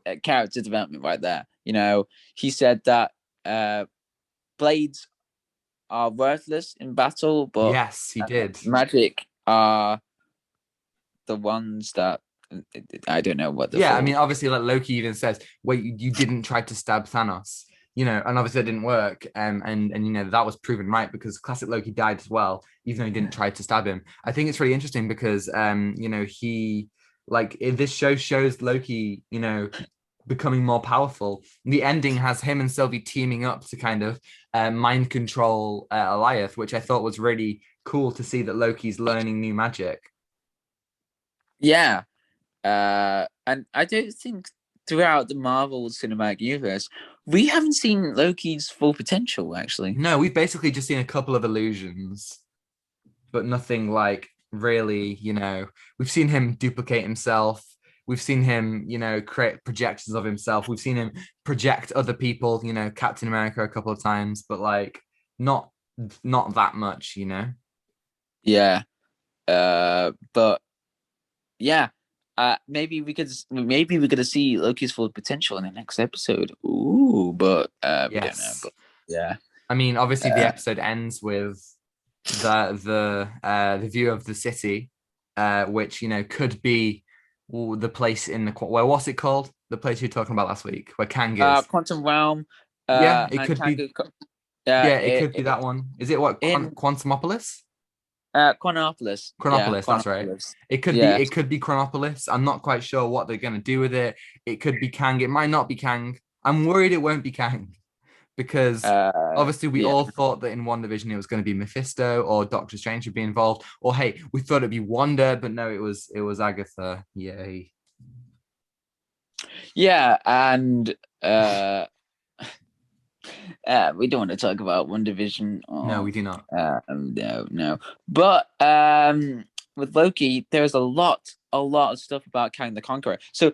a character development right there. He said that blades are worthless in battle, but Yes, he did. magic are the ones that I don't know what they're Yeah, I for. mean, obviously, like Loki even says, "Wait, you didn't try to stab Thanos," and obviously it didn't work. And that was proven right because classic Loki died as well, even though he didn't try to stab him. I think it's really interesting because he this show shows Loki, becoming more powerful. The ending has him and Sylvie teaming up to kind of mind control Elias, which I thought was really cool to see that Loki's learning new magic. Yeah, and I don't think throughout the Marvel Cinematic Universe we haven't seen Loki's full potential. Actually, No, we've basically just seen a couple of illusions, but nothing like really, we've seen him duplicate himself. We've seen him, create projections of himself. We've seen him project other people, Captain America a couple of times, but like not not that much. yeah, but yeah, maybe we're gonna see Loki's full potential in the next episode. Ooh, but we don't know. Yes. But yeah, I mean, obviously the uh, episode ends with the view of the city, which could be the place in the where what's it called? The place you were talking about last week, where Kang is. Quantum Realm, Yeah, it and could be. Tango, Yeah, it could be that one. Is it what in Quantumopolis? Chronopolis. Yeah, Chronopolis, that's right. Chronopolis. It could be Yeah, it could be Chronopolis. I'm not quite sure what they're gonna do with it. It could be Kang. It might not be Kang. I'm worried it won't be Kang because obviously we yeah. all thought that in WandaVision it was going to be Mephisto or Doctor Strange would be involved. Or hey, we thought it'd be Wanda, but no, it was Agatha. Yay. Yeah, and we don't want to talk about One Division. No, Or, we do not. no, no. But with Loki, there's a lot of stuff about Kang the Conqueror. So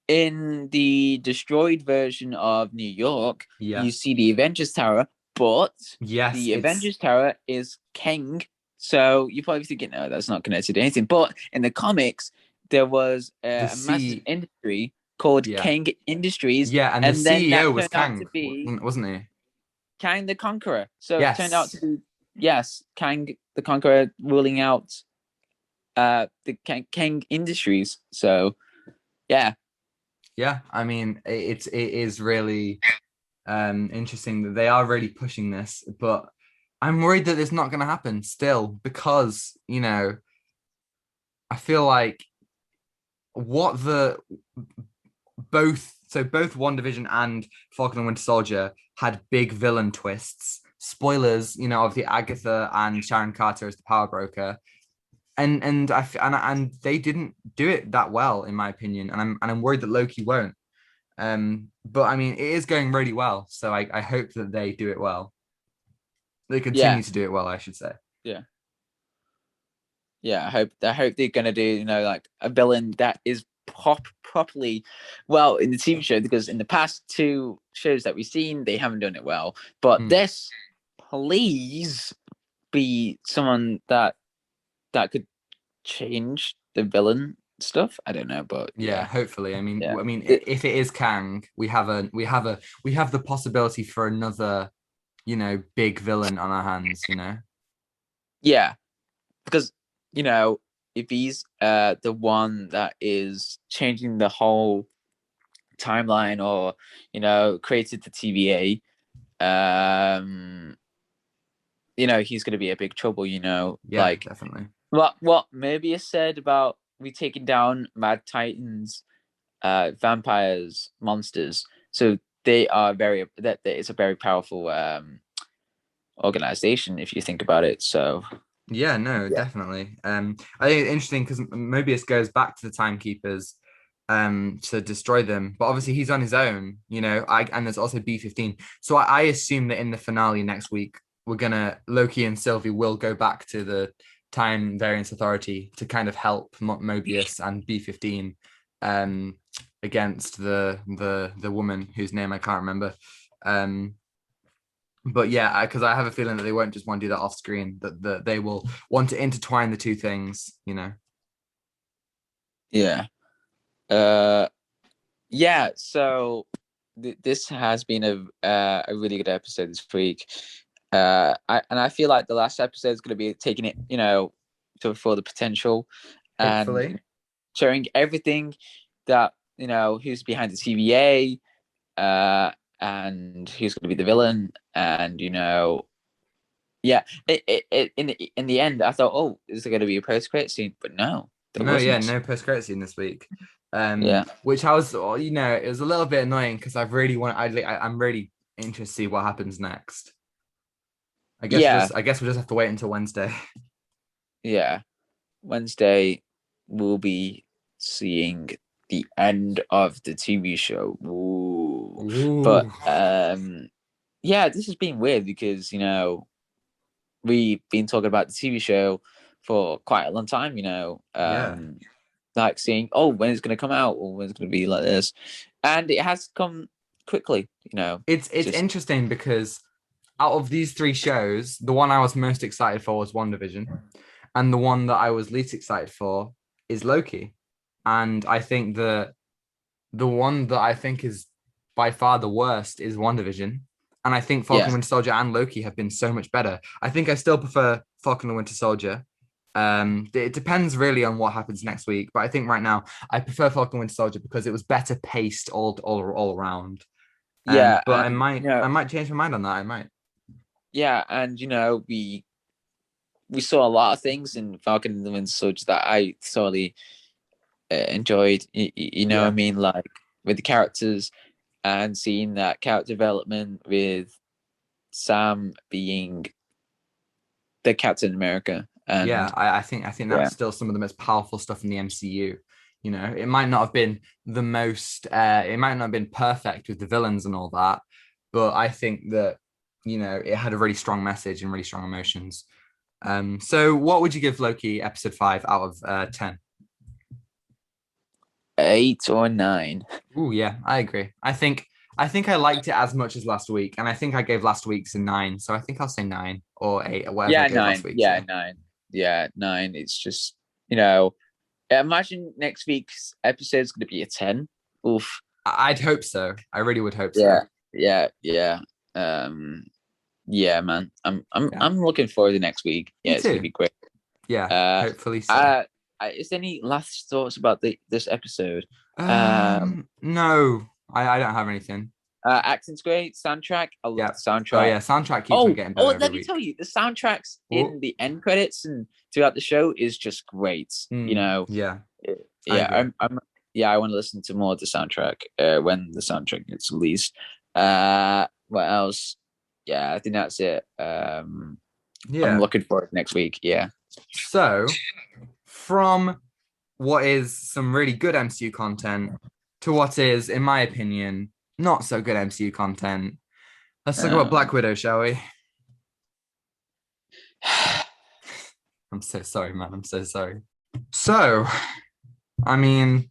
in the destroyed version of New York, Yeah. you see the Avengers Tower, but Yes, the it's Avengers Tower is Kang. So you're probably thinking, no, that's not connected to anything. But in the comics, there was the a massive C. industry called Yeah. Kang Industries, Yeah, and the and then that CEO was turned out Kang, to be wasn't he? Kang the Conqueror. So it turned out Yes. to be, yes, Kang the Conqueror ruling out the Kang Industries. So yeah, Yeah, I mean it is really interesting that they are really pushing this, but I'm worried that it's not going to happen still because, I feel like what the both WandaVision and Falcon and Winter Soldier had big villain twists. Spoilers, of the Agatha and Sharon Carter as the power broker. And they didn't do it that well, in my opinion. And I'm worried that Loki won't. But I mean, it is going really well, so I hope that they do it well. They yeah, continue to do it well, I should say. yeah. Yeah, I hope they're gonna do like a villain that is properly well in the TV show, because in the past two shows that we've seen they haven't done it well. But Mm. this, please be someone that could change the villain stuff. I don't know, but Yeah, yeah, hopefully. I mean, yeah, if it is Kang, we have the possibility for another, big villain on our hands. yeah, because if he's the one that is changing the whole timeline, or created the TVA, he's going to be a big trouble. Yeah, Like definitely. what Mobius said about we taking down Mad Titans, vampires, monsters. So they are that it's a very powerful organization if you think about it. So Yeah, no, yeah, definitely. I think it's interesting because Mobius goes back to the Timekeepers, to destroy them, but obviously he's on his own, and there's also B-15. So I assume that in the finale next week, Loki and Sylvie will go back to the Time Variance Authority to kind of help Mobius and B-15, against the woman whose name I can't remember. But yeah, because I have a feeling that they won't just want to do that off screen, that they will want to intertwine the two things. yeah, uh, yeah. So this has been a really good episode this week. I feel like the last episode is going to be taking it, to for the potential, and Hopefully. showing everything that who's behind the TVA, and who's going to be the villain, and yeah. In the end, I thought, oh, is there going to be a post credit scene? But no, there No, yeah, wasn't. no post-credit scene this week. Yeah, Which I was, it was a little bit annoying because I'm really interested to see what happens next. yeah, I guess we'll just have to wait until Wednesday. yeah. Wednesday, we'll be seeing the end of the TV show. Ooh. But Ooh. yeah, this has been weird because we've been talking about the TV show for quite a long time. Yeah. Like seeing, oh, when it's going to come out, or when it's going to be like this, and it has come quickly. It's Just interesting because out of these three shows, the one I was most excited for was WandaVision, and the one that I was least excited for is Loki. and I think that the one that I think is by far the worst is WandaVision. And I think Falcon Yeah, Winter Soldier and Loki have been so much better. I think I still prefer Falcon and Winter Soldier. It depends really on what happens next week, but I think right now I prefer Falcon Winter Soldier because it was better paced all around. yeah, But and I might change my mind on that. I might. yeah, and we saw a lot of things in Falcon and the Winter Soldier that I thoroughly enjoyed. You know what I Yeah. mean? Like with the characters and seeing that character development with Sam being the Captain America. Yeah, And I think that's yeah, still some of the most powerful stuff in the MCU. You know, it might not have been the most it might not have been perfect with the villains and all that, but I think that, you know, it had a really strong message and really strong emotions. So what would you give Loki episode 5 out of 10? 8 or 9. Oh yeah, I agree. I think I liked it as much as last week, and I think I gave last week's a 9, so I think I'll say 9 or 8 or whatever I Yeah, gave last 9. week's. Yeah, Yeah. 9. Yeah, 9. It's just, you know, imagine next week's episode is going to be a 10. Oof. I'd hope so. I really would hope so. Yeah, yeah. Um, yeah, man. Yeah. I'm looking forward to next week. Me Yeah, it's gonna too. be great. Yeah, Uh, hopefully so. is there any last thoughts about this episode? No, I don't have anything. Acting's great. Soundtrack, I love Yeah. the Oh soundtrack. yeah, soundtrack keeps on getting Oh, better every let me tell week. you, the soundtracks Oh, in the end credits and throughout the show is just great. You know, yeah, I yeah, agree. yeah, I want to listen to more of the soundtrack when the soundtrack gets released. What else? Yeah, I think that's it. I'm Yeah. looking forward to next week. Yeah. So, from what is some really good MCU content to what is, in my opinion, not so good MCU content, let's talk about Um, Black Widow, shall we? I'm so sorry, man. I'm so sorry. So, I mean,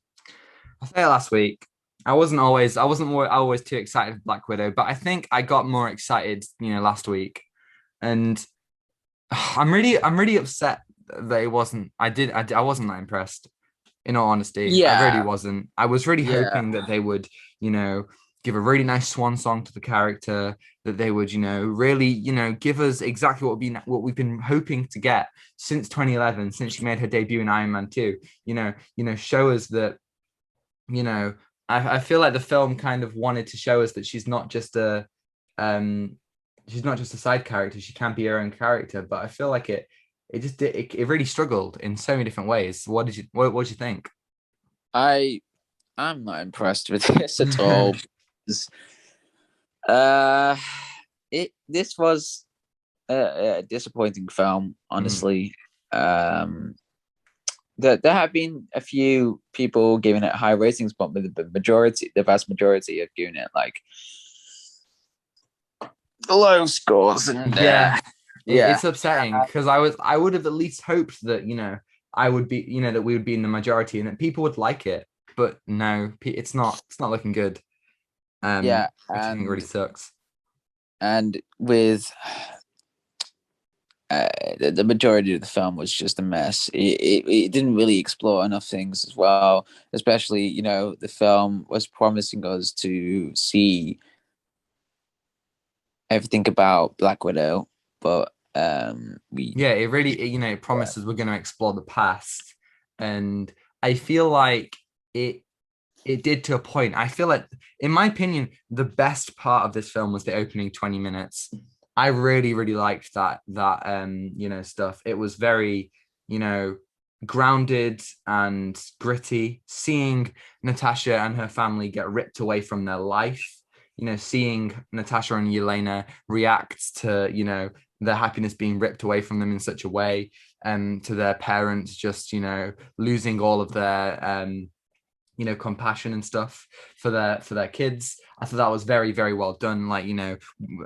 I said it last week. I wasn't always too excited for Black Widow, but I think I got more excited, you know, last week. And I'm really upset that it wasn't. I wasn't that impressed. In all honesty, I really yeah, wasn't. I was really yeah. hoping that they would, you know, give a really nice swan song to the character. That they would, you know, really, you know, give us exactly what we've been hoping to get since 2011, since she made her debut in Iron Man 2. Show us that, you know, I feel like the film kind of wanted to show us that um she's not just a side character. She can be her own character, but I feel like it really struggled in so many different ways. What did you think? I I'm not impressed with this at all. Uh, this was a disappointing film, Mm. honestly. Um, there have been a few people giving it high ratings, but the vast majority have given it like low scores. And Yeah, yeah, it's upsetting because I would have at least hoped that, you know, I would be, you know, that we would be in the majority and that people would like it, but no, it's not looking good. yeah, Which I think really sucks. and with the majority of the film was just a mess. It didn't really explore enough things as well, especially, you know, the film was promising us to see everything about Black Widow, but we Yeah, you know, it yeah, promises we're going to explore the past, and I feel like it it did to a point. I feel like, in my opinion, the best part of this film was the opening 20 minutes. I really, really liked you know, stuff. It was very, you know, grounded and gritty. Seeing Natasha and her family get ripped away from their life, you know, seeing Natasha and Yelena react to, you know, their happiness being ripped away from them in such a way, and to their parents just, you know, losing all of their you know, compassion and stuff for their kids. I thought that was very, very well done. Like, you know,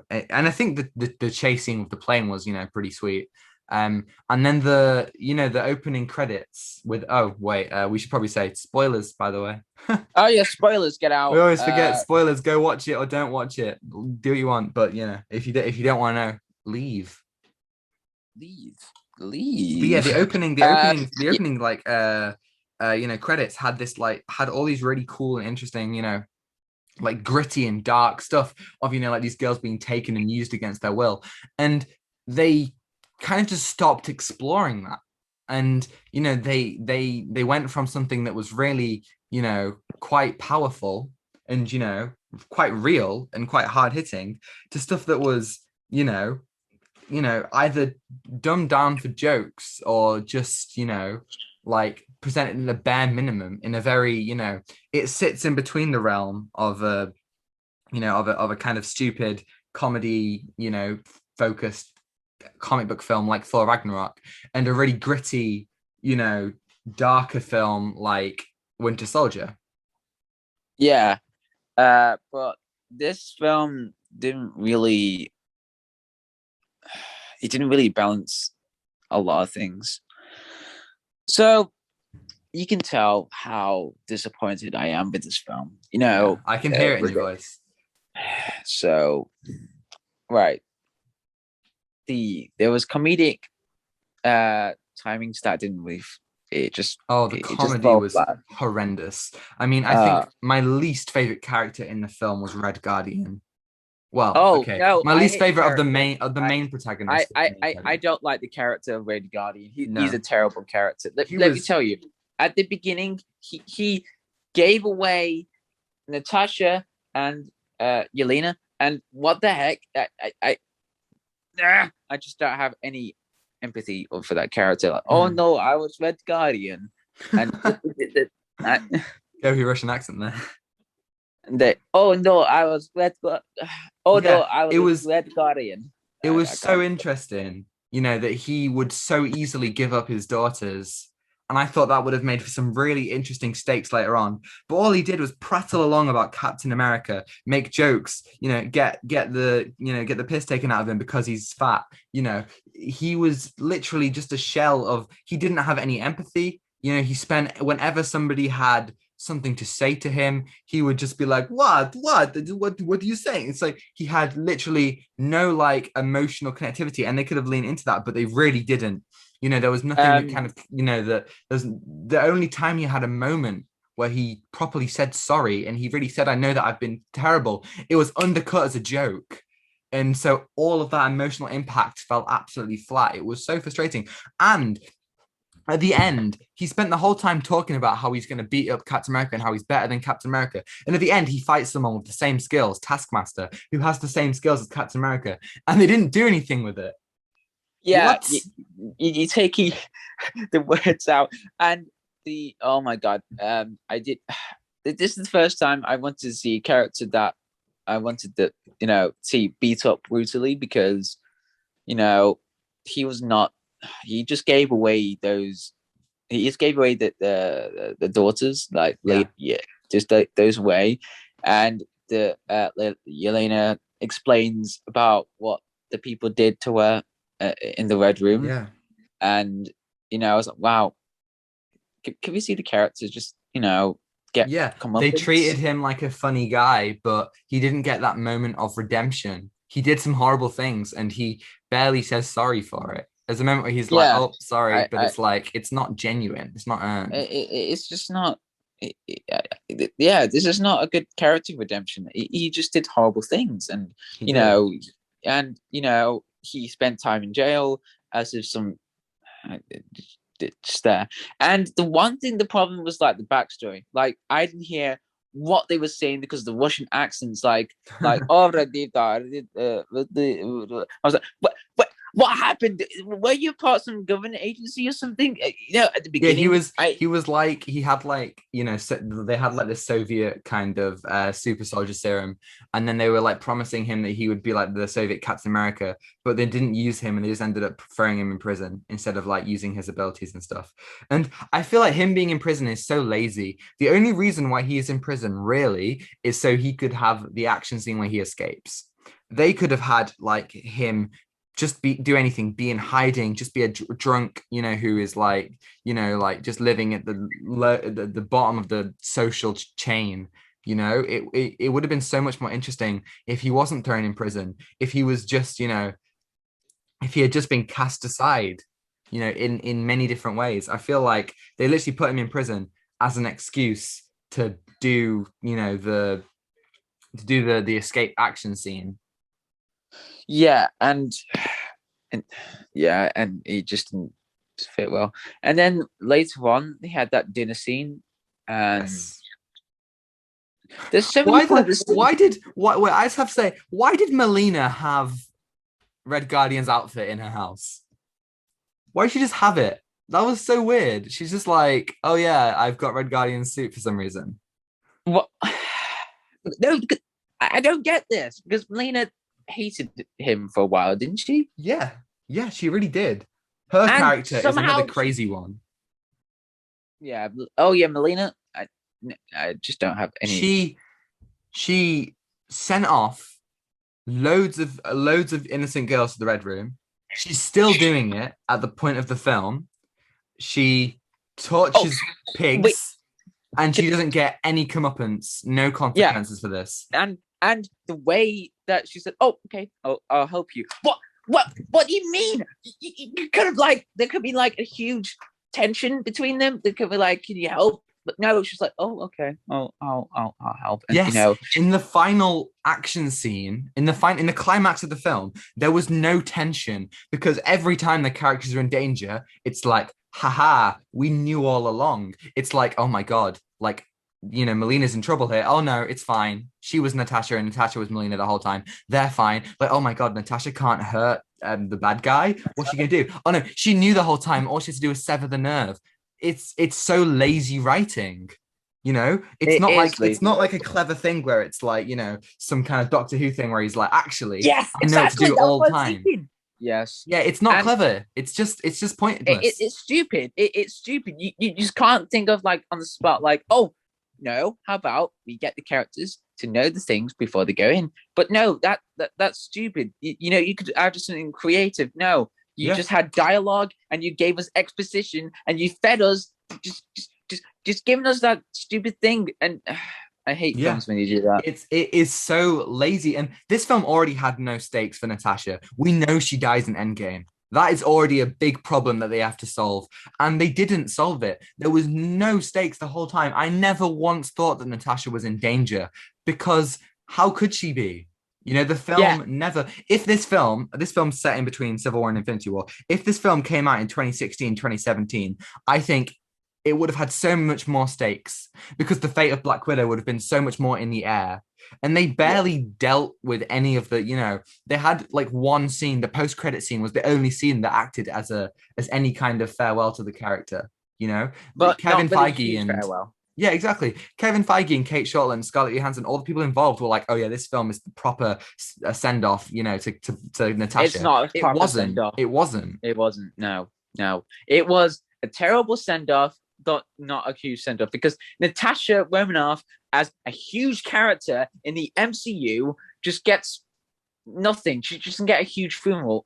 and I think the chasing of the plane was, you know, pretty sweet. And then the opening credits with, oh wait, we should probably say spoilers, by the way. oh yeah, spoilers, get We out. always forget spoilers. Go watch it or don't watch it. Do what you want, but you know, if you don't want to know, leave. Leave, But yeah, leave. the Yeah, opening like credits had all these really cool and interesting, like gritty and dark stuff of, like these girls being taken and used against their will. And they kind of just stopped exploring that. And, they went from something that was really, quite powerful and, quite real and quite hard hitting to stuff that was, either dumbed down for jokes or just, like presented in the bare minimum in a very, it sits in between the realm of a, of a kind of stupid comedy, focused comic book film like Thor Ragnarok and a really gritty, darker film like Winter Soldier. Yeah. But this film it didn't really balance a lot of things. So you can tell how disappointed I am with this film. I can hear it in your voice. So, right. There was comedic timings that didn't really the comedy was horrendous. I mean, I think my least favorite character in the film was Red Guardian. Well, okay. No, my least favorite of the main protagonist. I don't like the character of Red Guardian. He's a terrible character. Let me tell you. At the beginning, he gave away Natasha and Yelena, and what the heck? I just don't have any empathy for that character. Like, oh no, I was Red Guardian, and go your Russian accent there. Oh no, I was Red. Oh no, I was Red Guardian. It was so interesting, that he would so easily give up his daughters. And I thought that would have made for some really interesting stakes later on. But all he did was prattle along about Captain America, make jokes, get the piss taken out of him because he's fat. He was literally just a shell of, he didn't have any empathy. He spent, whenever somebody had something to say to him, he would just be like, what are you saying? It's like he had literally no like emotional connectivity, and they could have leaned into that, but they really didn't. There was nothing that kind of, that there's the only time he had a moment where he properly said sorry and he really said, I know that I've been terrible, it was undercut as a joke. And so all of that emotional impact fell absolutely flat. It was so frustrating. And at the end, he spent the whole time talking about how he's going to beat up Captain America and how he's better than Captain America. And at the end, he fights someone with the same skills, Taskmaster, who has the same skills as Captain America. And they didn't do anything with it. Yeah, you take the words out, and oh my god, I did. This is the first time I wanted to see a character that I wanted to, see beat up brutally, because, he was not. He just gave away those. He just gave away the daughters, like just those away, and the Yelena explains about what the people did to her in the Red Room, and I was like, wow, can we see the characters just they treated him like a funny guy, but he didn't get that moment of redemption. He did some horrible things and he barely says sorry for it. There's a moment where he's like, oh sorry, but it's like, it's not genuine, it's not earned. It's just not. This is not a good character redemption. He just did horrible things, and he spent time in jail as if some just there. And the problem was like the backstory. Like, I didn't hear what they were saying because the Russian accents, like I was like, what happened? Were you part of some government agency or something? At the beginning, he was like, he had like, they had like the Soviet kind of super soldier serum, and then they were like promising him that he would be like the Soviet Captain America, but they didn't use him and they just ended up throwing him in prison instead of like using his abilities and stuff. And I feel like him being in prison is so lazy. The only reason why he is in prison really is so he could have the action scene where he escapes. They could have had like him just do anything, be in hiding, just be a drunk, who is like, like just living at the bottom of the social chain. It would have been so much more interesting if he wasn't thrown in prison, if he was just, if he had just been cast aside. in many different ways. I feel like they literally put him in prison as an excuse to do, the escape action scene. Yeah, and yeah, and it just didn't fit well. And then later on, they had that dinner scene, and Yes. there's so many pointless things. Wait, I just have to say, why did Melina have Red Guardian's outfit in her house? Why did she just have it? That was so weird. She's just like, oh yeah, I've got Red Guardian's suit for some reason. What? No, I don't get this because Melina hated him for a while, didn't she? Yeah, yeah, she really did. Her And character is another somehow, crazy one. yeah. Oh yeah, Melina. I just don't have any. She sent off loads of innocent girls to the Red Room. She's still doing it at the point of the film. She Oh tortures wait, pigs, and she doesn't get any comeuppance, no yeah, consequences for this. and the way that she said, "Oh, okay, I'll help you." What do you mean? You could have like there could be like a huge tension between them. There could be like, "Can you help?" But no, she's like, "Oh, okay, I'll help." And Yes, in the final action scene, in the climax of the film, there was no tension because every time the characters are in danger, it's like, haha, we knew all along. It's like, oh my God, like, Melina's in trouble here. Oh no, it's fine. She was Natasha and Natasha was Melina the whole time. They're fine. Like, oh my God, Natasha can't hurt the bad guy. What's she gonna do? Oh no, she knew the whole time. All she has to do is sever the nerve. It's so lazy writing. It's it not like is it's lazy. not like a clever thing where it's like, some kind of Doctor Who thing where he's like, actually, Yes, I know what to exactly. do That's all what the I'm time. thinking. Yes, Yeah, it's not and clever. It's just pointless. it's stupid. It's stupid. You just can't think of like on the spot, like, oh no, how about we get the characters to know the things before they go in? But no, that's stupid. You could add something creative. No, you Yeah. just had dialogue and you gave us exposition and you fed us just giving us that stupid thing. And I hate Yeah. films when you do that. It is so lazy. And this film already had no stakes for Natasha. We know she dies in Endgame. That is already a big problem that they have to solve. And they didn't solve it. There was no stakes the whole time. I never once thought that Natasha was in danger because how could she be? The Yeah, film never, if this film's set in between Civil War and Infinity War, if this film came out in 2016, 2017, I think it would have had so much more stakes because the fate of Black Widow would have been so much more in the air. And they yeah, barely dealt with any of they had like one scene, the post-credit scene was the only scene that acted as any kind of farewell to the character, but Kevin not really Feige huge and farewell. yeah, exactly. Kevin Feige and Kate Shortland, Scarlett Johansson, all the people involved were like, "Oh yeah, this film is the proper send off, to It's Natasha." not a It proper send wasn't. off. It wasn't. It wasn't. No, no. It was a terrible send off, but not a huge send off because Natasha Romanoff, as a huge character in the MCU, just gets nothing. She just doesn't get a huge funeral,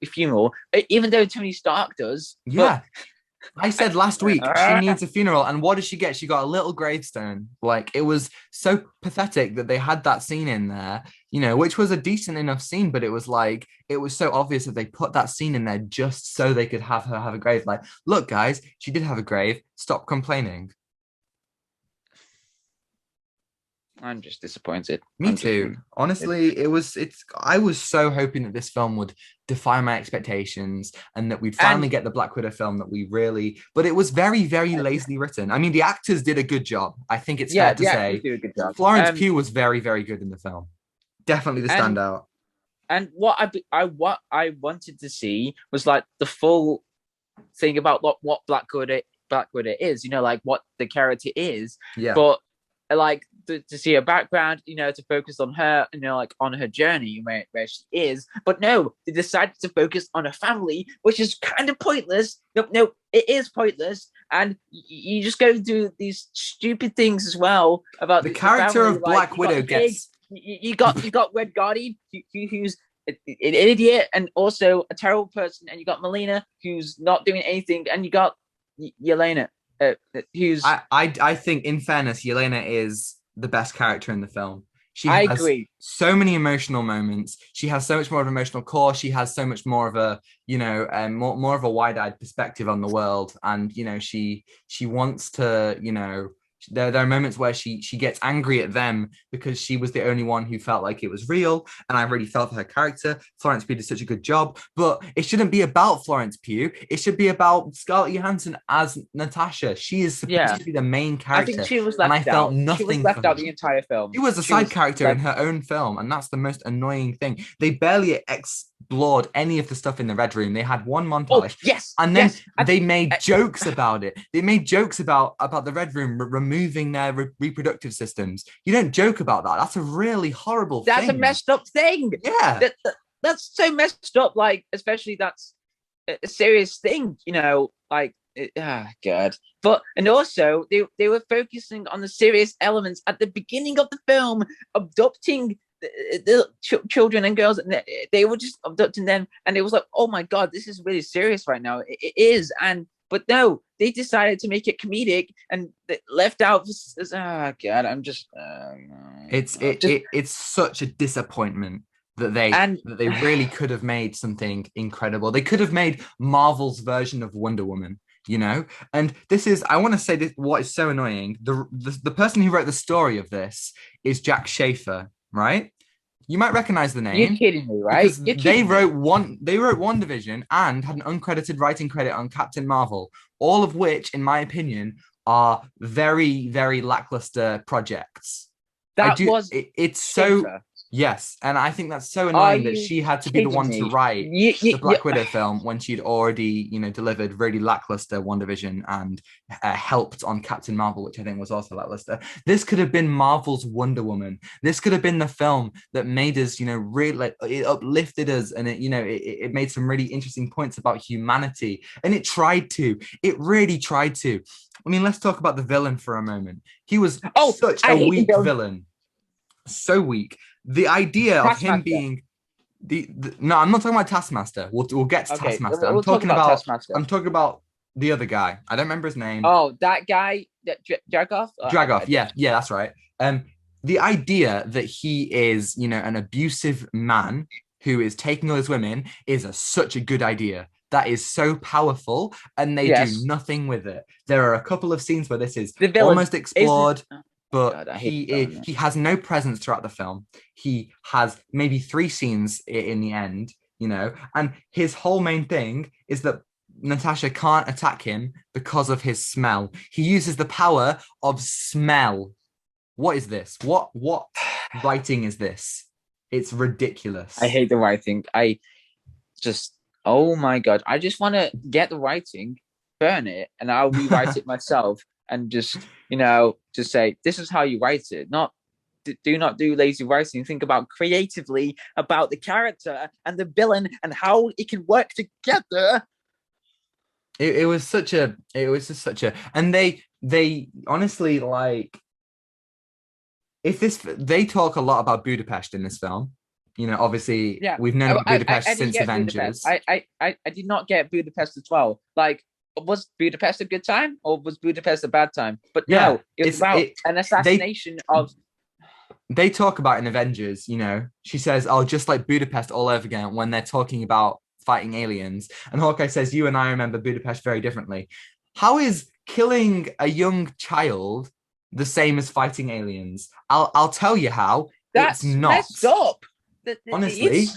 even though Tony Stark does. But Yeah, I said last week she needs a funeral, and what did she get? She got a little gravestone. Like it was so pathetic that they had that scene in there, which was a decent enough scene, but it was like it was so obvious that they put that scene in there just so they could have her have a grave. Like, look, guys, she did have a grave. Stop complaining. I'm just disappointed. Me too. Honestly, I was so hoping that this film would defy my expectations and that we'd finally And get the Black Widow film that we really, but it was very, very lazily written. I mean, the actors did a good job. I think it's fair yeah, to the actors say do a good job. Florence Pugh was very, very good in the film. Definitely the And standout. what I wanted to see was like the full thing about what Black Widow is, like what the character is, Yeah. but like to see her background, to focus on her, like on her journey where she is. But no, they decided to focus on her family, which is kind of pointless. No, it is pointless, and you just go do these stupid things as well about The the character family. of Like Black you got Widow the pig, gets you got Red Guardian, who's an idiot and also a terrible person, and you got Melina, who's not doing anything, and you got Yelena, who's I think in fairness, Yelena is the best character in the film. She I has agree. so many emotional moments. She has so much more of an emotional core. She has so much more of a, more of a wide-eyed perspective on the world. And, she wants to, there are moments where she gets angry at them because she was the only one who felt like it was real. And I really felt for her character. Florence Pugh did such a good job. But it shouldn't be about Florence Pugh. It should be about Scarlett Johansson as Natasha. She is supposed Yeah. to be the main I think character. she was And I left felt out. She was nothing for left her. out the entire film. She was a She side was character in left. her own film, and that's the most annoying thing. They barely explored any of the stuff in the Red Room. They had one Oh montage, yes, and then yes. they made I- jokes about it. They made jokes about the Red Room removing their reproductive systems. You don't joke about that. That's a really horrible that's a thing. messed up thing. Yeah. That's so messed up. Like, especially that's a serious thing. Like, God. But and also they were focusing on the serious elements at the beginning of the film, abducting the children and girls, and they were just abducting them, and it was like, oh my God, this is really serious right now. It is. And but no, they decided to make it comedic and left out. God, I'm just. It's such a disappointment that And they really could have made something incredible. They could have made Marvel's version of Wonder Woman, And this is, I want to say this, what is so annoying. The person who wrote the story of this is Jack Schaefer, right? You might recognize the you're name kidding me, right? because You're kidding me. they wrote WandaVision and had an uncredited writing credit on Captain Marvel, all of which, in my opinion, are very, very lackluster projects. That was It's so, Schaefer. yes, and I think that's so Are annoying that you she had to be the kidding one to me? write the You, Black Widow film when she'd already, delivered really lackluster WandaVision and helped on Captain Marvel, which I think was also lackluster. This could have been Marvel's Wonder Woman. This could have been the film that made us, really, like, it uplifted us, and it made some really interesting points about humanity, and it tried to. It really tried to. I mean, let's talk about the villain for a moment. He was such a weak villain. So weak. The idea of him being no, I'm not talking about Taskmaster. We'll get to Taskmaster. We'll talk about Taskmaster. I'm talking about the other guy. I don't remember his name. Oh, that guy, Dragoff. Dragoff. Yeah, that's right. The idea that he is, an abusive man who is taking all his women is such a good idea. That is so powerful, and they do nothing with it. There are a couple of scenes where this is almost explored. But God, he has no presence throughout the film. He has maybe 3 scenes in the end, and his whole main thing is that Natasha can't attack him because of his smell. He uses the power of smell. What is this? What writing is this? It's ridiculous. I hate the writing. Oh my God. I just want to get the writing, burn it, and I'll rewrite it myself. And just say, this is how you write it. Do not do lazy writing. Think about creatively about the character and the villain and how it can work together. It was just such a, and they honestly, like, they talk a lot about Budapest in this film. Obviously, we've known about Budapest since Avengers. Budapest. I did not get Budapest as well. Like, was Budapest a good time or was Budapest a bad time? But no, it's about an assassination of. They talk about in Avengers, she says, oh, just like Budapest all over again when they're talking about fighting aliens. And Hawkeye says, you and I remember Budapest very differently. How is killing a young child the same as fighting aliens? I'll tell you how. That's it's not. Messed up. Honestly,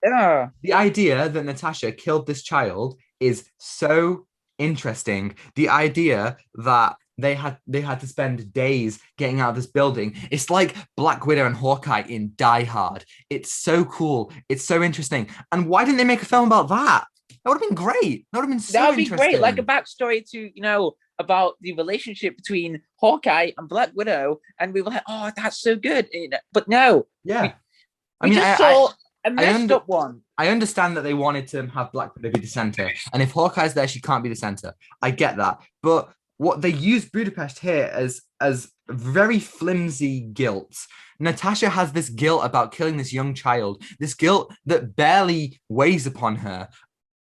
the idea that Natasha killed this child is so interesting. The idea that they had to spend days getting out of this building. It's like Black Widow and Hawkeye in Die Hard. It's so cool. It's so interesting. And why didn't they make a film about that? That would have been great. That would have been so interesting. That would be great. Like a backstory to, about the relationship between Hawkeye and Black Widow. And we were like, oh, that's so good. But no. Yeah. We just saw a messed up one. I understand that they wanted to have Black Widow be the center, and if Hawkeye's there, she can't be the center. I get that, but what they used Budapest here as very flimsy guilt. Natasha has this guilt about killing this young child, this guilt that barely weighs upon her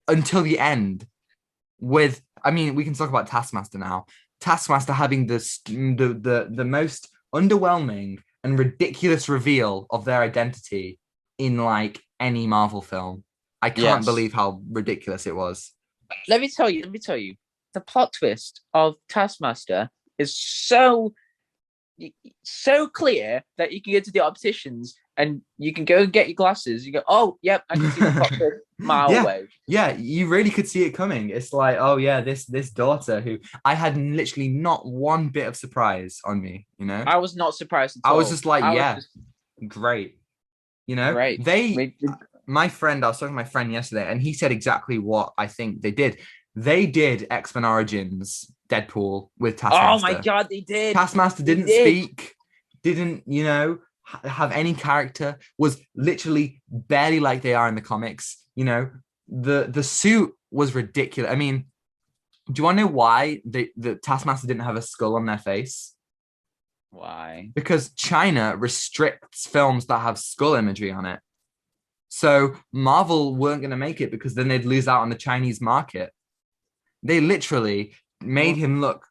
until the end. We can talk about Taskmaster now. Taskmaster having the most underwhelming and ridiculous reveal of their identity in like any Marvel film. I can't Yes. believe how ridiculous it was. Let me tell you, the plot twist of Taskmaster is so clear that you can go to the opticians and you can go and get your glasses. You go, oh, yep, I can see the plot twist a mile Yeah, away. yeah, you really could see it coming. It's like, oh yeah, this daughter who I had literally not one bit of surprise on me, you know? I was not surprised at I was all. just like, I was yeah, just great. You know, great. my friend, I was talking to my friend yesterday, and he said exactly what I think they did. They did X-Men Origins Deadpool with Oh my Taskmaster. god, they did. Taskmaster They didn't did. speak, didn't, have any character, was literally barely like they are in the comics. The suit was ridiculous. I mean, do you want to know why the Taskmaster didn't have a skull on their face? Why? Because China restricts films that have skull imagery on it. So Marvel weren't going to make it because then they'd lose out on the Chinese market. They literally made What? him look,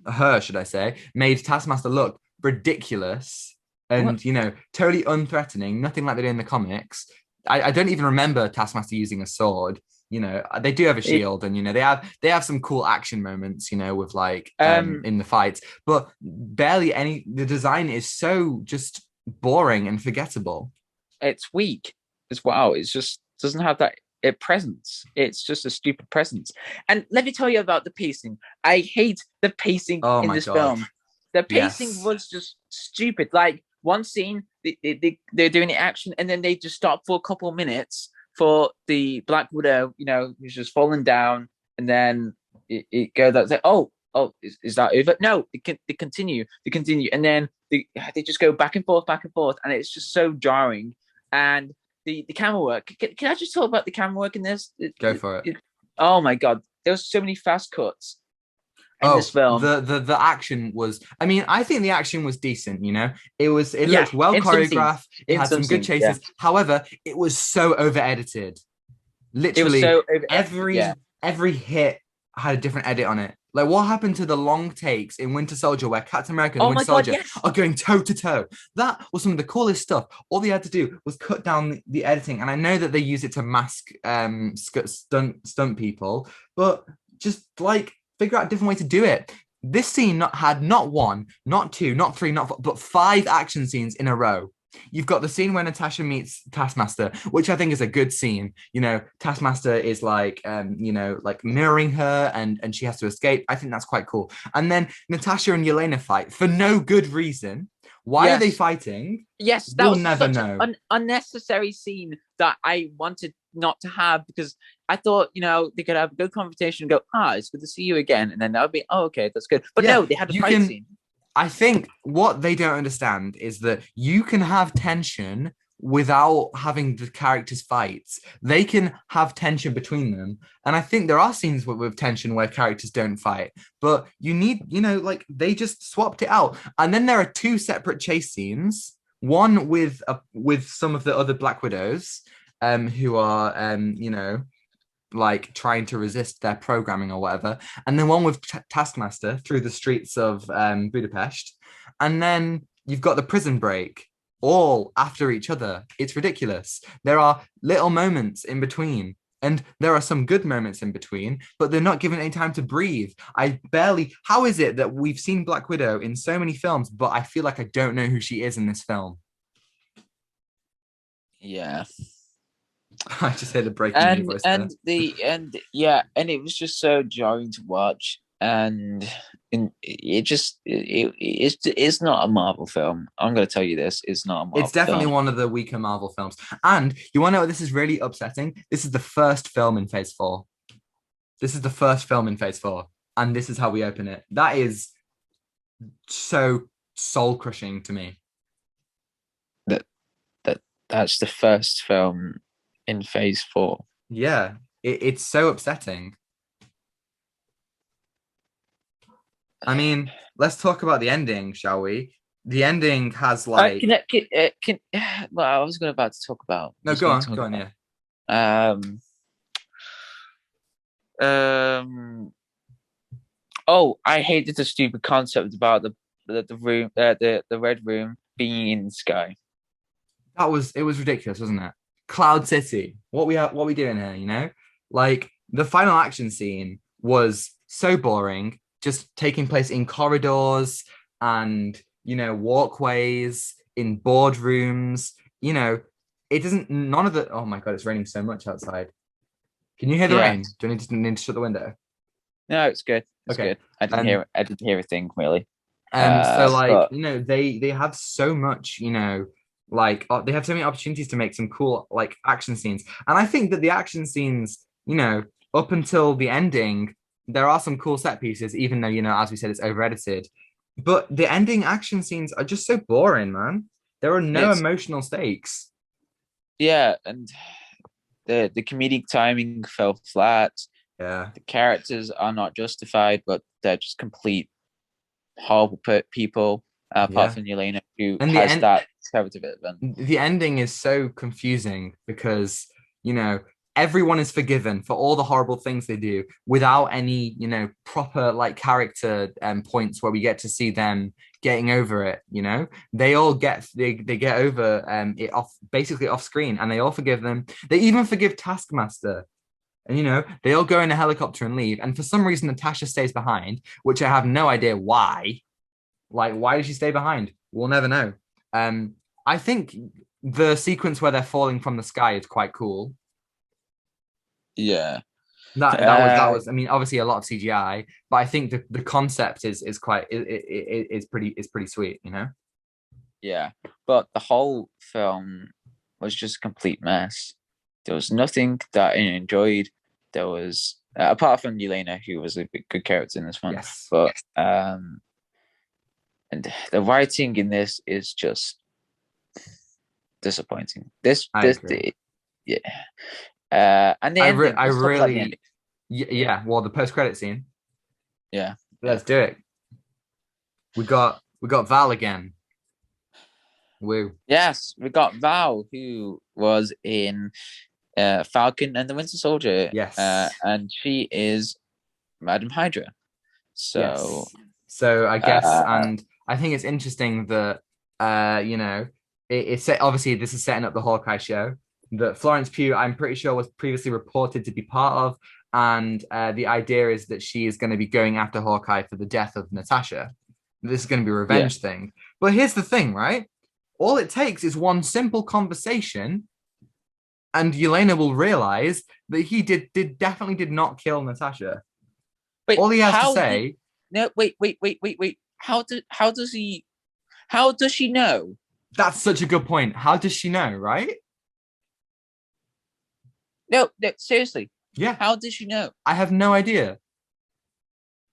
her, should I say, made Taskmaster look ridiculous What? and, totally unthreatening, nothing like they do in the comics. I don't even remember Taskmaster using a sword. They do have a It, shield, and they have some cool action moments, with like um, in the fights, but barely any. The design is so just boring and forgettable. it's weak as well. It's just doesn't have that presence. It's just a stupid presence. And let me tell you about the pacing. I hate the pacing Oh in my this god. film. The pacing Yes. was just stupid. Like one scene, they're doing the action, and then they just stop for a couple of minutes for the Black Widow, who's just falling down, and then it goes out. It's like, oh, is that over? No, they continue, and then they just go back and forth, and it's just so jarring. And the camera work. Can I just talk about the camera work in this? Go for it. Oh my god, there was so many fast cuts in this Oh, film. the action was, I mean, I think the action was decent, it Yeah, looked well in some scenes, choreographed, it had some good yeah, chases. However, it was so over edited. it was Literally so over edited. Yeah. every hit had a different edit on it. Like what happened to the long takes in Winter Soldier where Captain America and the Oh Winter my god, Soldier yes. are going toe to toe? That was some of the coolest stuff. All they had to do was cut down the editing, and I know that they use it to mask stunt people, but just like figure out a different way to do it. This scene had not one, not two, not three, not four, but five action scenes in a row. You've got the scene where Natasha meets Taskmaster, which I think is a good scene. Taskmaster is like, like mirroring her, and she has to escape. I think that's quite cool. And then Natasha and Yelena fight for no good reason. Why are they Yes. fighting? Yes, that We'll was never such know. an unnecessary scene that I wanted not to have because I thought, they could have a good conversation and go, it's good to see you again. And then that would be, oh, okay, that's good. But Yeah, no, they had a you fight can. scene. I think what they don't understand is that you can have tension without having the characters fight. They can have tension between them. And I think there are scenes with tension where characters don't fight, but you need, like they just swapped it out. And then there are two separate chase scenes, one with some of the other Black Widows, who are, like trying to resist their programming or whatever, and then one with Taskmaster through the streets of Budapest, and then you've got the prison break all after each other. It's ridiculous. There are little moments in between, and there are some good moments in between, but they're not given any time to breathe. How is it that we've seen Black Widow in so many films, but I feel like I don't know who she is in this film? Yeah. I just heard a breaking news voice there. And it was just so jarring to watch. And it's not a Marvel film. I'm going to tell you this, it's not a It's Marvel definitely film. one of the weaker Marvel films. And you want to know what this is really upsetting? This is the first film in Phase 4. This is the first film in Phase 4. And this is how we open it. That is so soul crushing to me. That's the first film in Phase 4. Yeah, it's so upsetting. I mean, let's talk about the ending, shall we? The ending has like. Well, I was about to talk about. No, go on, yeah. Oh, I hated the stupid concept about the room, the red room, being in the sky. It was ridiculous, wasn't it? Cloud City. What we doing here, you know? Like the final action scene was so boring, just taking place in corridors and, walkways, in boardrooms, you know, it doesn't none of the oh my God, it's raining so much outside. Can you hear the Yeah. rain? Do I need to shut the window? No, it's good. It's Okay. good. I didn't Um hear. I didn't hear a thing really. so like, But they have so much, like they have so many opportunities to make some cool like action scenes. And I think that the action scenes, up until the ending, there are some cool set pieces, even though, as we said, it's over edited. But the ending action scenes are just so boring, man. There are no it's emotional stakes. yeah, and the comedic timing fell flat. Yeah. The characters are not justified, but they're just complete horrible people. Apart Yeah. from Yelena, who And has that character development. the ending is so confusing because you know everyone is forgiven for all the horrible things they do without any proper like character points where we get to see them getting over it. They all they get over it off basically off screen, and they all forgive them. They even forgive Taskmaster. And they all go in a helicopter and leave, and for some reason Natasha stays behind, which I have no idea why. Like, why did she stay behind? We'll never know. Um, I think the sequence where they're falling from the sky is quite cool. Yeah. That was. I mean, obviously a lot of CGI, but I think the concept is quite is pretty sweet. Yeah, but the whole film was just a complete mess. There was nothing that I enjoyed. There was apart from Yelena, who was a good character in this one, Yes, but and the writing in this is just disappointing. I agree. Yeah, and the ending. I Let's talk about the really ending. yeah. Well, the post credit scene. Yeah, yeah. Let's do it. We got Val again. Woo. Yes, we got Val, who was in Falcon and the Winter Soldier, Yes. and she is Madam Hydra. So, Yes. So I guess, uh, and I think it's interesting that, it's set, obviously this is setting up the Hawkeye show that Florence Pugh, I'm pretty sure, was previously reported to be part of. And the idea is that she is going to be going after Hawkeye for the death of Natasha. This is going to be a yeah, revenge thing. But here's the thing, right? All it takes is one simple conversation, and Yelena will realize that he definitely did not kill Natasha. wait, All he has to how did say. no? Wait. How does she know? That's such a good point. How does she know, right? No, seriously, Yeah, how does she know? I have no idea.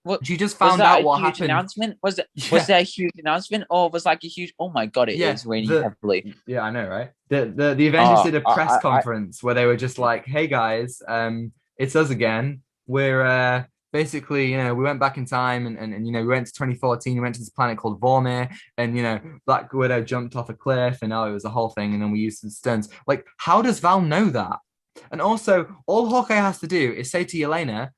What She just was found that out a what huge happened. announcement? Was Yeah, that a huge announcement, or was like a huge? Oh my god, it yeah. is raining The heavily. yeah, I know, right? The Avengers did a press I conference where they were just like, "Hey guys, it's us again. We're basically, we went back in time and we went to 2014. We went to this planet called Vormir, and Black Widow jumped off a cliff, and it was a whole thing. And then we used some stones. Like, how does Val know that? And also, all Hawkeye has to do is say to Yelena,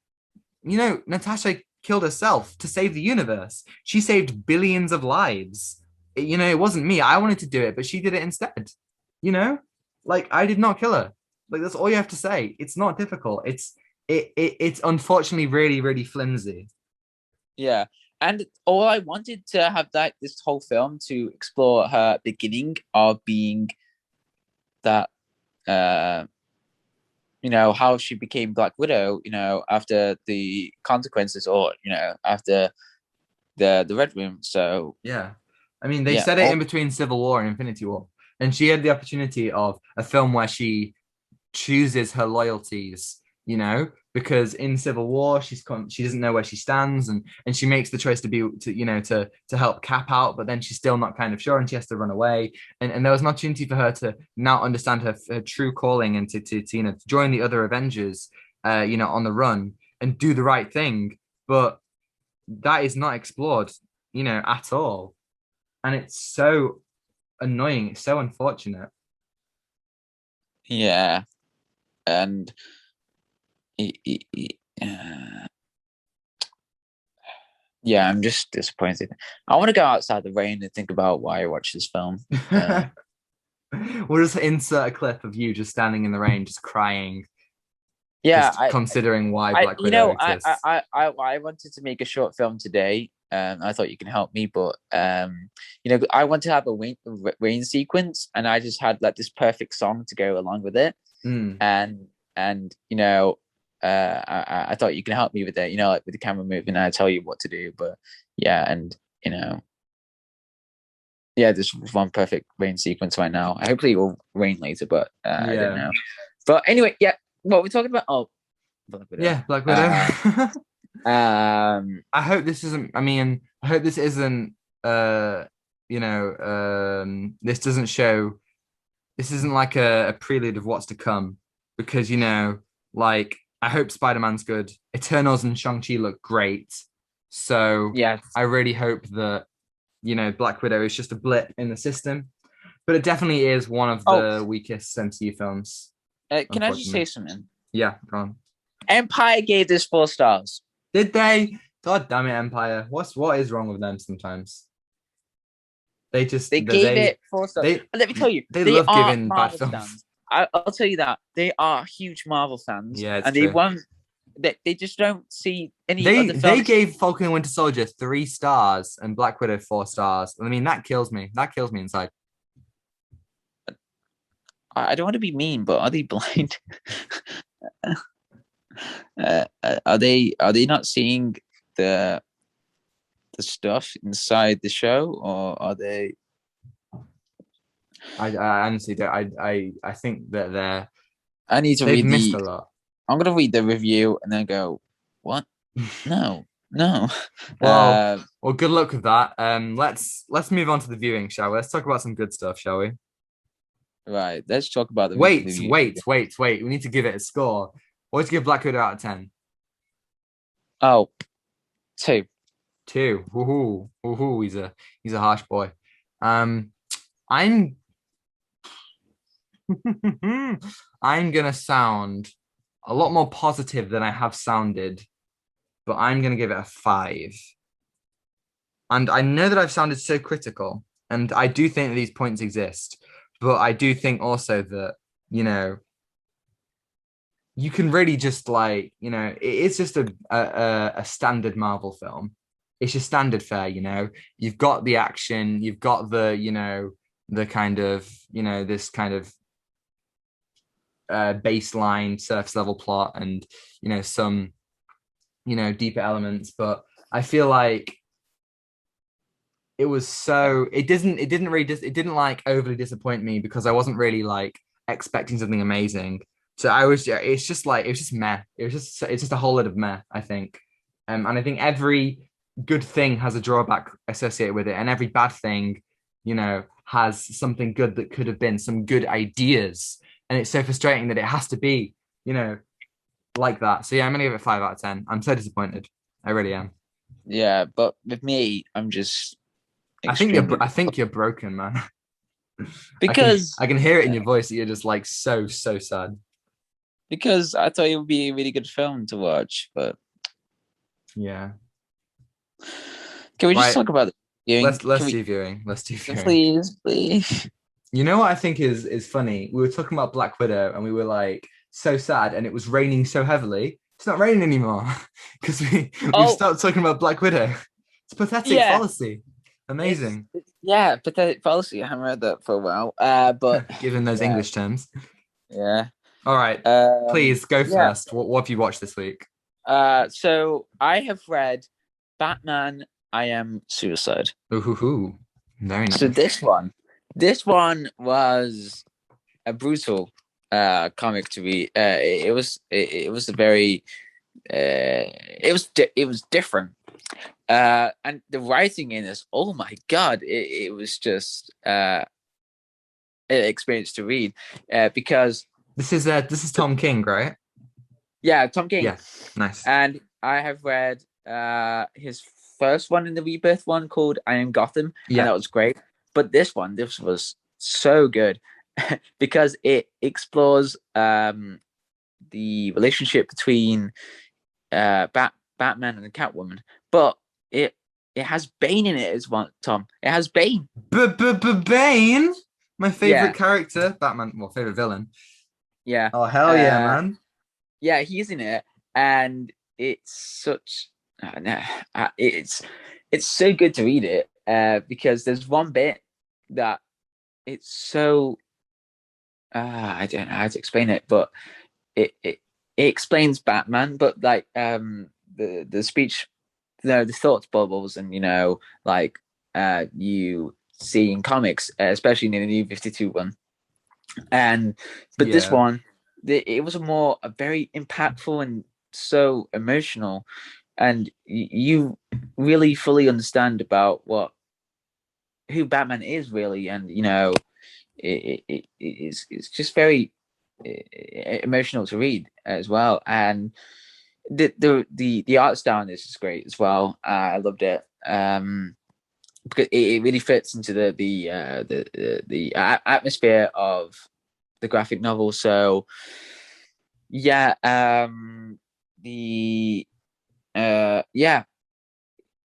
Natasha killed herself to save the universe. She saved billions of lives. It wasn't me. I wanted to do it, but she did it instead. You know, like I did not kill her. Like that's all you have to say. It's not difficult. It's unfortunately really really flimsy. Yeah, and all I wanted to have that this whole film to explore her beginning of being that how she became Black Widow, after the consequences, or after the Red Room. So Yeah, I mean they yeah, said it in between Civil War and Infinity War, and she had the opportunity of a film where she chooses her loyalties, because in Civil War she doesn't know where she stands, and she makes the choice to be to help Cap out, but then she's still not kind of sure, and she has to run away. And there was an opportunity for her to now understand her true calling, and to join the other Avengers, on the run and do the right thing. But that is not explored, at all, and it's so annoying. It's so unfortunate. yeah, and uh, Yeah, I'm just disappointed. I want to go outside the rain and think about why I watched this film. We'll just insert a clip of you just standing in the rain, just crying, Yeah, just considering why I, Black Widow exists. I wanted to make a short film today. I thought you can help me, but I want to have a rain sequence, and I just had like this perfect song to go along with it, Mm. and I thought you can help me with it, like with the camera moving, I tell you what to do, but yeah, and yeah, there's one perfect rain sequence right now. Hopefully it will rain later, but I don't Yeah. know. But anyway, yeah, what we're talking about? Oh, Black Widow. Yeah, Black Widow. Um, I hope this isn't. I mean, I hope this isn't. This doesn't show. This isn't like a prelude of what's to come, because like I hope Spider-Man's good. Eternals and Shang-Chi look great, so yeah. I really hope that Black Widow is just a blip in the system, but it definitely is one of Oh, the weakest MCU films, can I just say unfortunately. something? Yeah, go on. Empire gave this 4 stars. Did they? God damn it, Empire. What is wrong with them sometimes? They just They gave they it 4 stars. they Let me tell you, they they love are giving bad Marvel films. fans. I'll tell you that they are huge Marvel fans, Yeah, it's and they true. won't. They just don't see any They other they films. gave Falcon and Winter Soldier 3 stars and Black Widow 4 stars. I mean, that kills me. That kills me inside. I don't want to be mean, but are they blind? Are they not seeing the stuff inside the show, or are they? I honestly don't. I think that I need to they've read missed the. a lot. I'm gonna read the review and then go, what? No, no. Well, Uh, well, good luck with that. Let's move on to the viewing, shall we? Let's talk about some good stuff, shall we? right. Let's talk about the Wait, review. wait, wait, wait. We need to give it a score. What would you give Black Widow out of 10? Oh, 2. 2. Woohoo, woohoo. He's a harsh boy. Um, I'm I'm gonna sound a lot more positive than I have sounded, but I'm gonna give it a 5. And I know that I've sounded so critical, and I do think that these points exist, but I do think also that, you know, you can really just it's just a standard Marvel film. It's just standard fare. You've got the action, you've got the kind of, this kind of baseline surface level plot, and some deeper elements, but I feel like it didn't like overly disappoint me, because I wasn't really like expecting something amazing. So it was just meh. It's just a whole lot of meh, I think. And I think every good thing has a drawback associated with it, and every bad thing, has something good that could have been some good ideas. And it's so frustrating that it has to be, you know, like that. So yeah, I'm gonna give it 5 out of 10. I'm so disappointed. I really am. Yeah, but with me, I'm just I think you're extremely I think you're broken, man. I can because I can hear it in your voice that you're just like so sad. because I thought it would be a really good film to watch. But Yeah. can we just Right. talk about the viewing? Let's Can we, do viewing. Let's do viewing. please, please? You know what I think is funny? We were talking about Black Widow and we were like so sad, and it was raining so heavily. It's not raining anymore because we've Oh, stopped talking about Black Widow. It's pathetic yeah. fallacy. Amazing. Yeah, pathetic fallacy. I haven't read that for a while. But Given those yeah, English terms. yeah. All right. Please go Yeah. first. What have you watched this week? So I have read Batman I Am Suicide. Ooh, very So nice. this one was a brutal comic to read. It was a very it was different. And the writing in this, oh my god, it was just an experience to read, because This is Tom King, right? yeah, Tom King. Yeah, nice. And I have read his first one in the Rebirth one called I Am Gotham, and Yeah, that was great. But this was so good because it explores the relationship between Batman and Catwoman, but it it has Bane in it as well, Tom. It has Bane. Bane, my favorite Yeah, character, Batman, well, favorite villain. yeah. Oh hell yeah, Uh, man! yeah, he's in it, and it's such no, it's so good to read it because there's one bit that it's so I don't know how to explain it, but it it, it explains Batman, but like the speech, the thought bubbles, and like you see in comics, especially in the New 52 one, and but this Yeah, one, it was a very impactful and so emotional, and you really fully understand about what who Batman is really, and it's just very emotional to read as well, and the art style in this is great as well. I loved it. Because it really fits into the atmosphere of the graphic novel. So yeah, the yeah,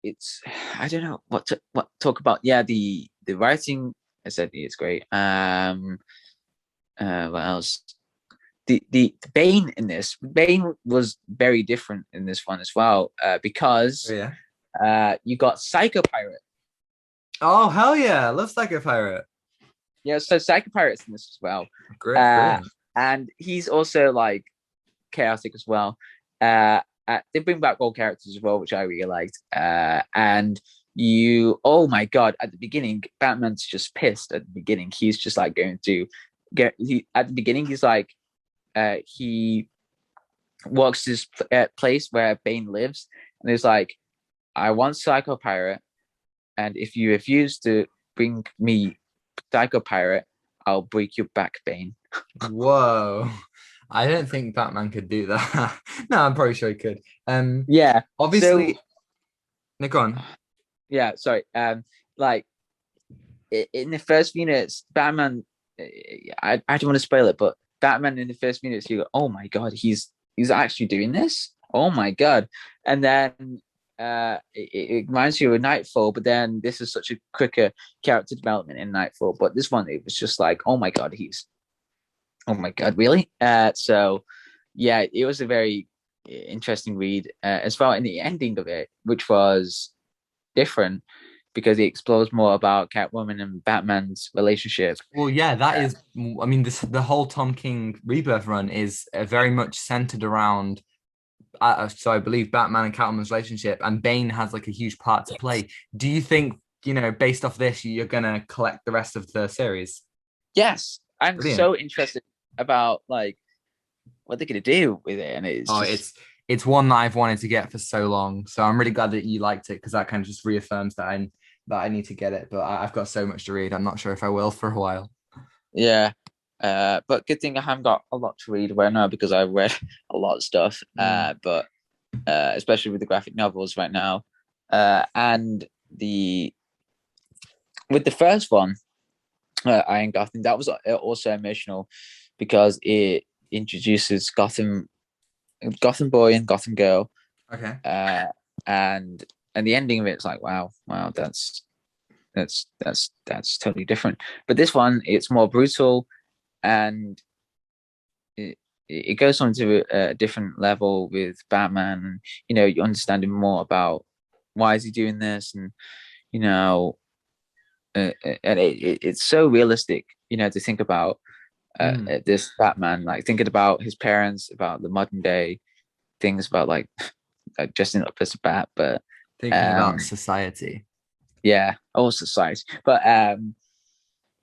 it's I don't know what to talk about. Yeah, the writing I said is great. What else? The Bane in this Bane was very different in this one as well, oh because yeah. you got Psycho Pirate. Oh hell yeah! I love Psycho Pirate. Yeah, so Psycho Pirate's in this as well. Great, Uh, brilliant. and he's also like chaotic as well. They bring back old characters as well, which I really liked. And oh my god, at the beginning, Batman's just pissed. At the beginning, he's just like going to at the beginning, he's like, he walks to this place where Bane lives, and he's like, I want Psycho Pirate, and if you refuse to bring me Psycho Pirate, I'll break your back, Bane. Whoa. I don't think Batman could do that. No, I'm probably sure he could. Yeah. So Obviously, Nick on. yeah, sorry. Like in the first few minutes, Batman. I don't want to spoil it, but Batman in the first minutes, you go, "Oh my god, he's actually doing this! Oh my god!" And then it reminds you of Nightfall, but then this is such a quicker character development in Nightfall. But this one, it was just like, "Oh my god, oh my god, really?" So yeah, it was a very interesting read as well in the ending of it, which was different because it explores more about Catwoman and Batman's relationship. Well, yeah, that Uh, is. I mean, the whole Tom King Rebirth run is very much centered around. So I believe Batman and Catwoman's relationship, and Bane has like a huge part to play. Do you think, based off this, you're gonna collect the rest of the series? yes, I'm Brilliant. so interested about like what they're gonna do with it, and it's Oh, just it's one that I've wanted to get for so long. So I'm really glad that you liked it because that kind of just reaffirms that I need to get it. But I've got so much to read. I'm not sure if I will for a while. yeah. But good thing I haven't got a lot to read right now because I've read a lot of stuff. Mm. But especially with the graphic novels right now, and the with the first one, Iron Gotham, that was also emotional because it introduces Gotham boy and Gotham girl, Okay. uh, and the ending of it's like wow, that's totally different. But this one, it's more brutal, and it it goes on to a different level with Batman. You understanding more about why is he doing this, and you know, and it's so realistic. To think about Mm. this Batman, like thinking about his parents, about the modern day things, about like dressing up as a bat, but Thinking um, about society. yeah, all society. But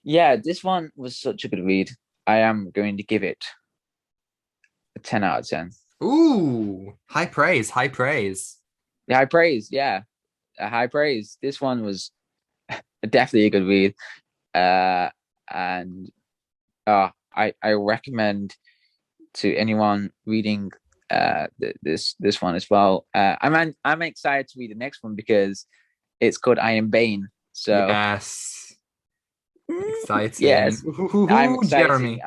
yeah, this one was such a good read. I am going to give it a 10 out of 10. Ooh, high praise, high praise. High praise, yeah, a high praise. This one was definitely a good read, and I recommend to anyone reading this one as well. I'm excited to read the next one because it's called I Am Bane. So Yes. Exciting. yes, I'm Ooh, excited. Jeremy.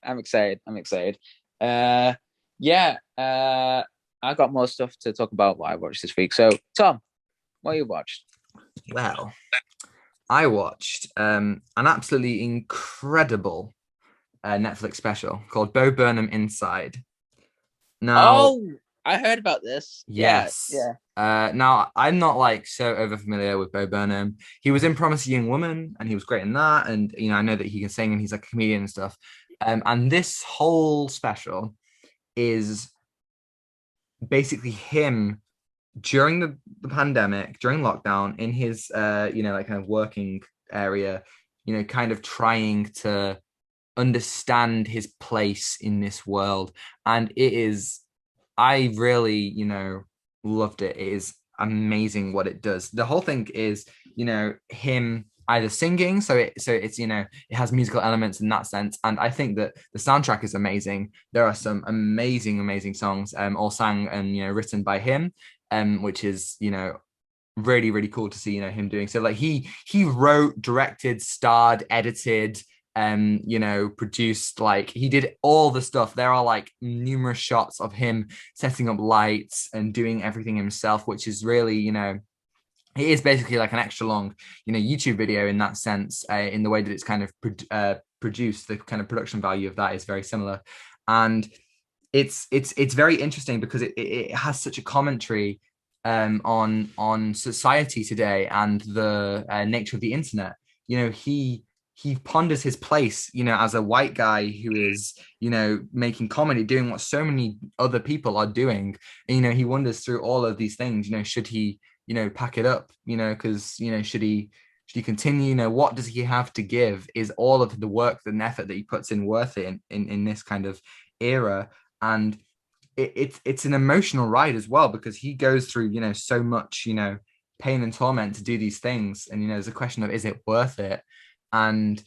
I'm excited. I'm excited. Uh, yeah. I got more stuff to talk about what I watched this week. So Tom, What you watched? Well, I watched an absolutely incredible Netflix special called Bo Burnham Inside. Now, Oh, I heard about this. Yeah, yes. yeah. Now I'm not like so over familiar with Bo Burnham. He was in Promising Young Woman and he was great in that. And I know that he can sing and he's like a comedian and stuff. And this whole special is basically him during the pandemic, during lockdown, in his like kind of working area, kind of trying to understand his place in this world. And it is, I really, loved it. It is amazing what it does. The whole thing is, him either singing, so it's it has musical elements in that sense, and I think that the soundtrack is amazing. There are some amazing songs, all sang and written by him, which is really cool to see him doing so. Like he wrote, directed, starred, edited, produced, like he did all the stuff. There are like numerous shots of him setting up lights and doing everything himself, which is really it is basically like an extra long YouTube video in that sense, in the way that it's kind of produced. The kind of production value of that is very similar, and it's very interesting because it has such a commentary on society today and the nature of the internet. He ponders his place, as a white guy who is, making comedy, doing what so many other people are doing. And, he wonders through all of these things, should he, pack it up, because, should he continue? What does he have to give? Is all of the work and effort that he puts in worth it in this kind of era? And it's an emotional ride as well, because he goes through so much pain and torment to do these things, and there's a question of, is it worth it? And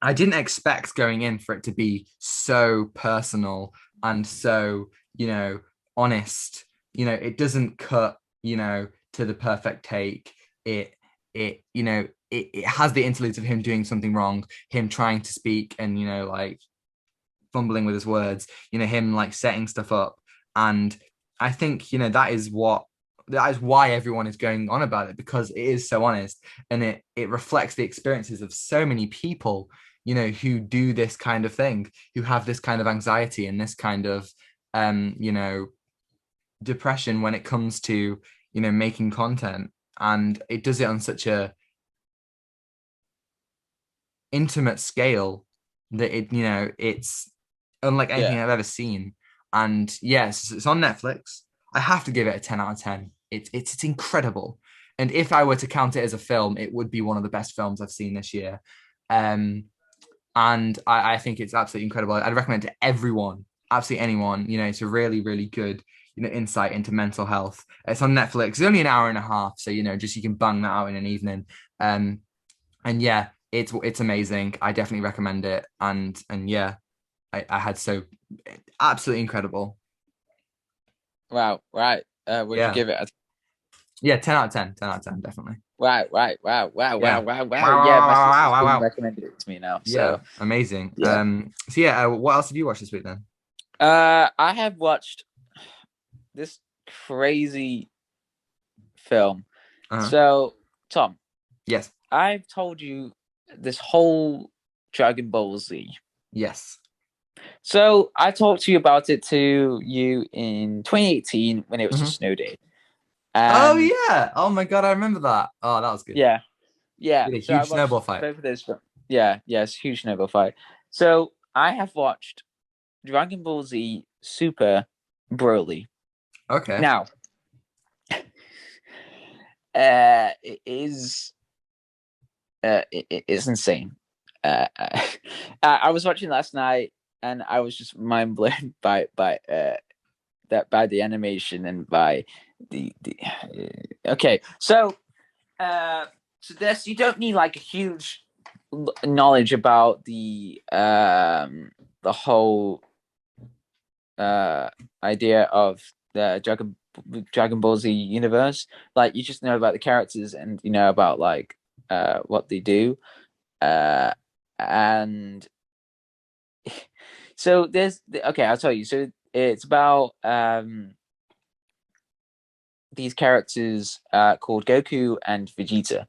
I didn't expect going in for it to be so personal and so honest. It doesn't cut to the perfect take. It has the interludes of him doing something wrong, him trying to speak and like fumbling with his words, him like setting stuff up. And I think, that is why everyone is going on about it, because it is so honest, and it reflects the experiences of so many people, who do this kind of thing, who have this kind of anxiety and this kind of depression when it comes to, making content. And it does it on such a intimate scale that it's unlike anything Yeah. I've ever seen. And yes, it's on Netflix. I have to give it a 10 out of 10. It's incredible. And if I were to count it as a film, it would be one of the best films I've seen this year. Um, and I think it's absolutely incredible. I'd recommend it to everyone, absolutely anyone. It's a really good, insight into mental health. It's on Netflix. It's only an hour and a half, so just you can bang that out in an evening. And yeah, it's amazing. I definitely recommend it. And yeah, I had so absolutely incredible. Wow. Right. Would you Yeah. give it? Yeah, 10 out of 10. 10 out of 10, definitely. Right. Right. Wow. Wow. Wow. Yeah. Wow. Wow. Wow, wow, Yeah. wow, My wow, wow, sister's wow, been wow. recommended it to me now. Yeah, So amazing. yeah. So yeah, what else have you watched this week then? I have watched this crazy film. Uh-huh. So Tom, Yes. I've told you this whole Dragon Ball Z. Yes. So I talked to you about it to you in 2018 when it was a Hmm. snow day. Oh And yeah. Oh my God, I remember that. Oh, that was good. yeah, yeah. We had a So I huge snowball watched fight. both of those. Yeah, yes, huge snowball fight. So I have watched Dragon Ball Z Super Broly. Okay. Now, it is it is insane. I was watching last night and I was just mind blown by the animation and by the okay. So this you don't need like a huge knowledge about the whole idea of the Dragon Ball Z universe. Like you just know about the characters and you know about like what they do. And so there's okay, I'll tell you. So it's about these characters called Goku and Vegeta,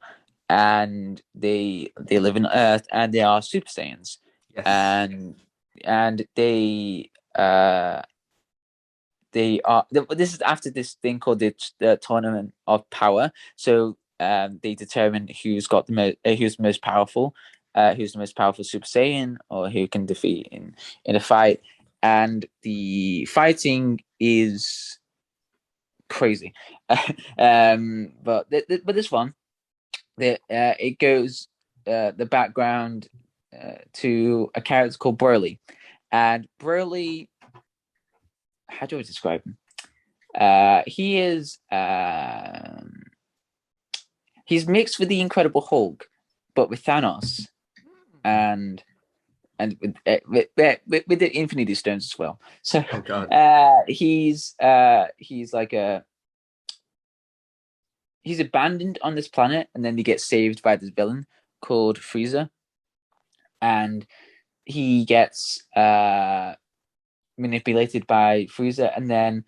and they live on Earth, and they are Super Saiyans, Yes. and and they are. This is after this thing called the Tournament of Power. So they determine who's the most powerful, who's the most powerful Super Saiyan, or who can defeat in a fight. And the fighting is crazy. But this one, it goes the background to a character called Broly, and Broly. How do I describe him? He is he's mixed with the Incredible Hulk, but with Thanos and with the Infinity Stones as well. So Oh God. he's like a he's abandoned on this planet, and then he gets saved by this villain called Frieza, and he gets manipulated by Frieza, and then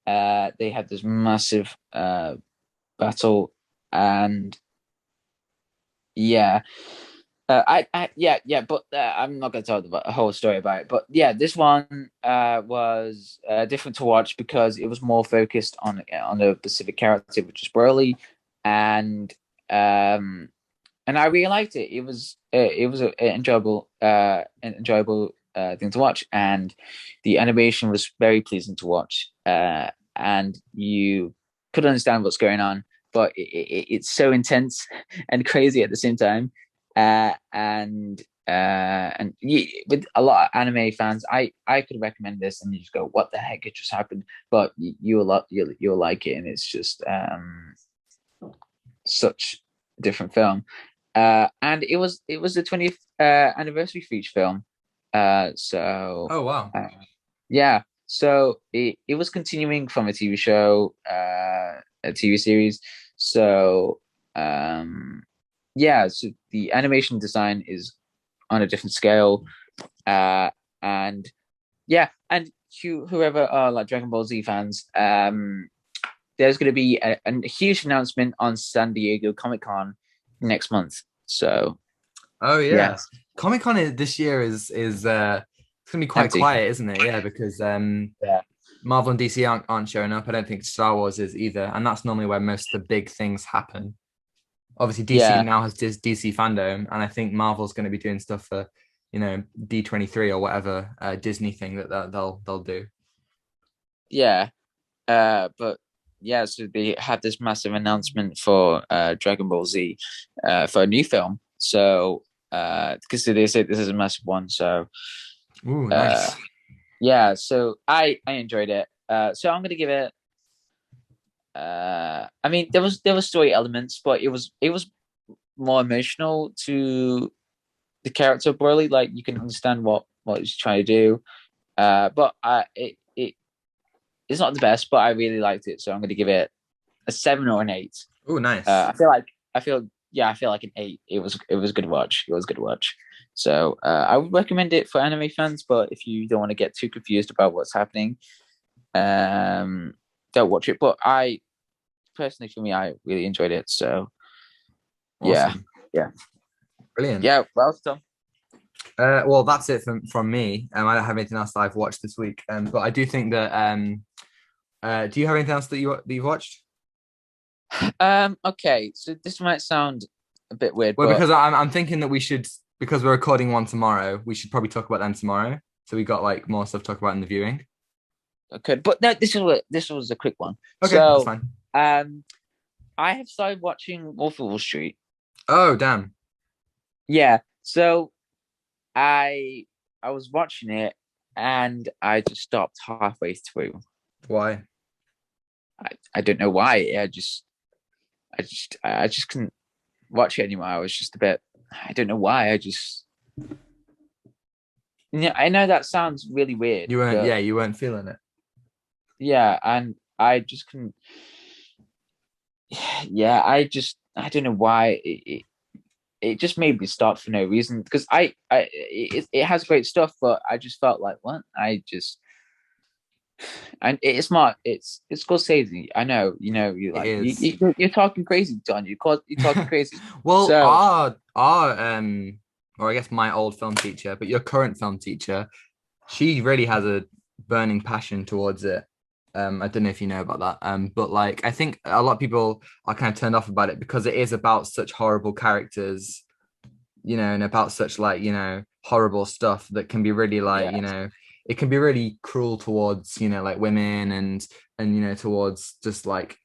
they have this massive battle, and yeah, but I'm not going to tell the whole story about it. But yeah, this one was different to watch because it was more focused on a specific character, which is Broly, and I really liked it. It was an enjoyable thing to watch, and the animation was very pleasing to watch. And you could understand what's going on, but it's so intense and crazy at the same time. With a lot of anime fans, I could recommend this, and you just go, "What the heck? It just happened!" But you'll like it, and it's just such a different film. And it was the 20th anniversary feature film. So Oh wow. yeah, so it was continuing from a TV show, a TV series. So yeah, so the animation design is on a different scale, and yeah, and whoever are like Dragon Ball Z fans, there's going to be a huge announcement on San Diego Comic-Con next month. So Oh yeah, yeah. Comic Con this year is it's gonna be quite empty. quiet, isn't it? Yeah, because Yeah, Marvel and DC aren't showing up. I don't think Star Wars is either, and that's normally where most of the big things happen. Obviously, DC yeah, now has DC fandom, and I think Marvel's going to be doing stuff for, D23 or whatever Disney thing that they'll do. yeah. But yeah, so they had this massive announcement for Dragon Ball Z for a new film. So because they said this is a massive one, so Ooh, uh, nice. yeah, so I enjoyed it. So I'm gonna give it. I mean, there was story elements, but it was more emotional to the character of Broly. Like you can understand what he's trying to do. But it's not the best, but I really liked it, so I'm gonna give it a 7 or an 8. Ooh, nice. I feel like an 8. It was a good watch. It was a good watch. So I would recommend it for anime fans, but if you don't want to get too confused about what's happening, um, don't watch it. But I personally, for me, I really enjoyed it. So yeah, Awesome. yeah, Brilliant. yeah. Well done. Well, that's it from me. I don't have anything else that I've watched this week. But I do think that do you have anything else that you've watched? Okay, so this might sound a bit weird, Well, but because I'm thinking that we should, because we're recording one tomorrow, we should probably talk about them tomorrow. So we got like more stuff to talk about in the viewing. I could. But no, this was a quick one. Okay, that's So fine. um, I have started watching Wolf of Wall Street. Oh, damn. Yeah. So I I was watching it, and I just stopped halfway through. Why? I don't know why. I just couldn't watch it anymore. I was just a bit. I don't know why. I just. Yeah, I know that sounds really weird, but You weren't feeling it. yeah, and I just couldn't. Yeah, I don't know why it just made me stop for no reason because it has great stuff, but I just felt like what I just And it's not. It's Scorsese. I know. You know. You It like is. you're talking crazy, John. You're talking crazy. Well, So or I guess my old film teacher, but your current film teacher, she really has a burning passion towards it. I don't know if you know about that. But like I think a lot of people are kind of turned off about it because it is about such horrible characters, and about such like, horrible stuff that can be really like, yeah, it can be really cruel towards, like women and towards just like,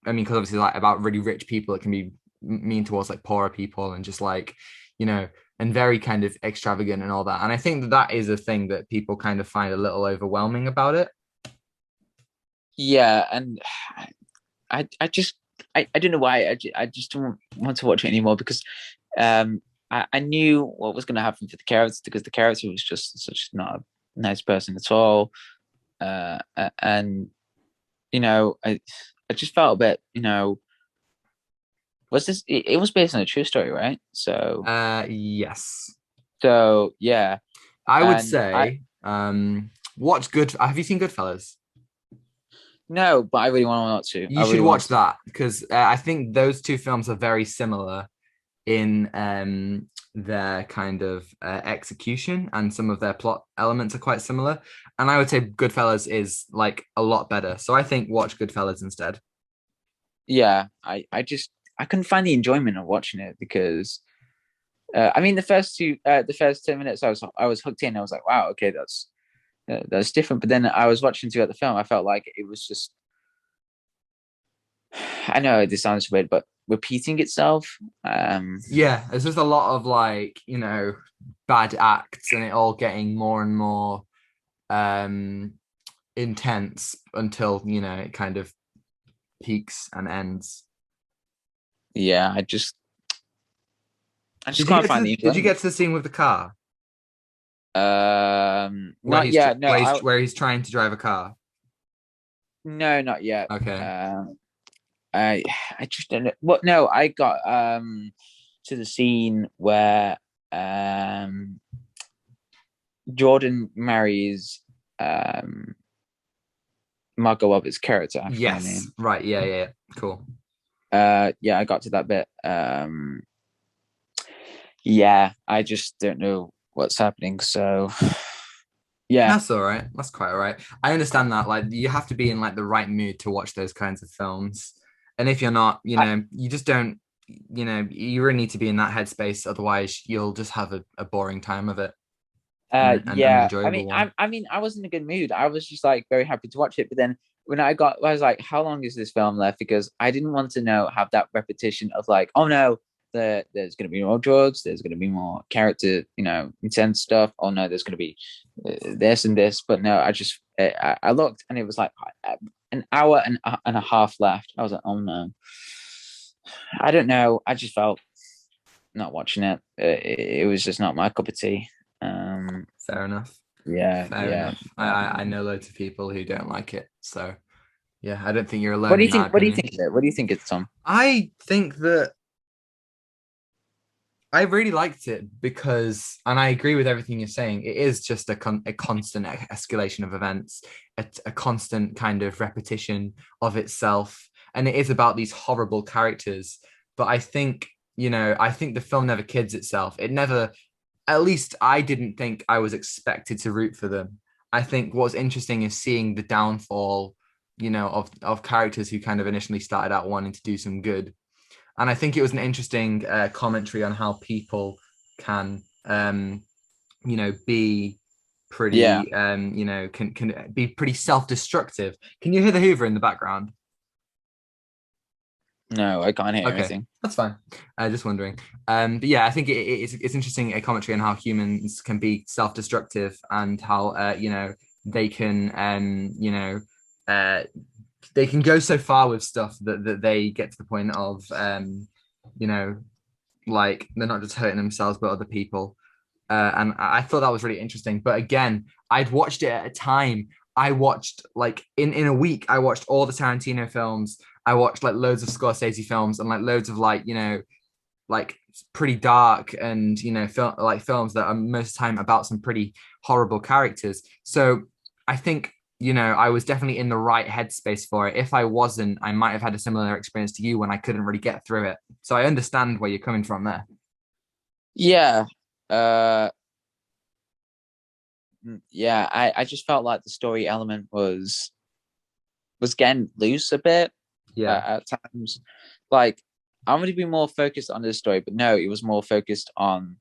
I mean, because obviously like about really rich people, it can be mean towards like poorer people and just like, you know, and very kind of extravagant and all that. And I think that that is a thing that people kind of find a little overwhelming about it. yeah, and I just I don't know why I just don't want to watch it anymore because I knew what was going to happen for the character because the character was just such not a nice person at all. And I just felt a bit, was this it was based on a true story, right? Yes. So yeah, I would and I say, watch Good. Have you seen Goodfellas? no, but I really want to. You I should really want watch to. that because I think those two films are very similar in their kind of execution, and some of their plot elements are quite similar. And I would say Goodfellas is like a lot better. So I think watch Goodfellas instead. Yeah, I couldn't find the enjoyment of watching it because I mean the first 10 minutes I was hooked in. I was like, wow, okay, that's different. But then I was watching throughout the film. I felt like it was just I know this sounds weird, but repeating itself. Yeah, it's just a lot of like, bad acts and it all getting more and more um intense until, it kind of peaks and ends. Yeah, I just can't find the Did you enjoyment. get to the scene with the car where Not yet. No, where he's trying to drive a car? no, not yet. Okay. Um, I I just don't know. What? No, I got to the scene where Jordan marries Margot Robbie's character. I forgot her Yes. name. Right. Yeah, yeah, yeah. Cool. Yeah, I got to that bit. Yeah, I just don't know what's happening. So yeah, That's all right. That's quite all right. I understand that. Like, you have to be in like the right mood to watch those kinds of films. And if you're not, I, you just don't, you really need to be in that headspace. Otherwise, you'll just have a boring time of it and an yeah. unenjoyable one. I mean, I was in a good mood. I was just like very happy to watch it. But then I was like, how long is this film left? Because I didn't want to have that repetition of like, oh no, there's going to be more drugs. There's going to be more character, intense stuff. Oh no, there's going to be this and this. But no, I looked and it was like an hour and a half left. I was like, oh no, I don't know. I just felt not watching it. It was just not my cup of tea. Um, Fair enough. yeah, Fair yeah. enough. I know loads of people who don't like it. So yeah, I don't think you're alone What do you in that think? What do you opinion. think of it? What do you think it's Tom? I think that I really liked it because, and I agree with everything you're saying. It is just a constant escalation of events, a constant kind of repetition of itself, and it is about these horrible characters. But I think, I think the film never kids itself. It never, at least I didn't think I was expected to root for them. I think what's interesting is seeing the downfall, of characters who kind of initially started out wanting to do some good, and I think it was an interesting commentary on how people can, be Yeah. pretty, can be pretty self-destructive. Can you hear the Hoover in the background? No, I can't hear Okay, anything. that's fine. Just wondering. But yeah, I think it's interesting a commentary on how humans can be self-destructive and how they can uh, they can go so far with stuff that they get to the point of you know like they're not just hurting themselves but other people. And I thought that was really interesting. But again, I'd watched it at a time. I watched like in a week. I watched all the Tarantino films. I watched like loads of Scorsese films and like loads of like like pretty dark and films that are most of the time about some pretty horrible characters. So I think I was definitely in the right headspace for it. If I wasn't, I might have had a similar experience to you when I couldn't really get through it. So I understand where you're coming from there. Yeah. Uh, yeah. I just felt like the story element was getting loose a bit Yeah. at times. Like I wanted to be more focused on the story, but no, it was more focused on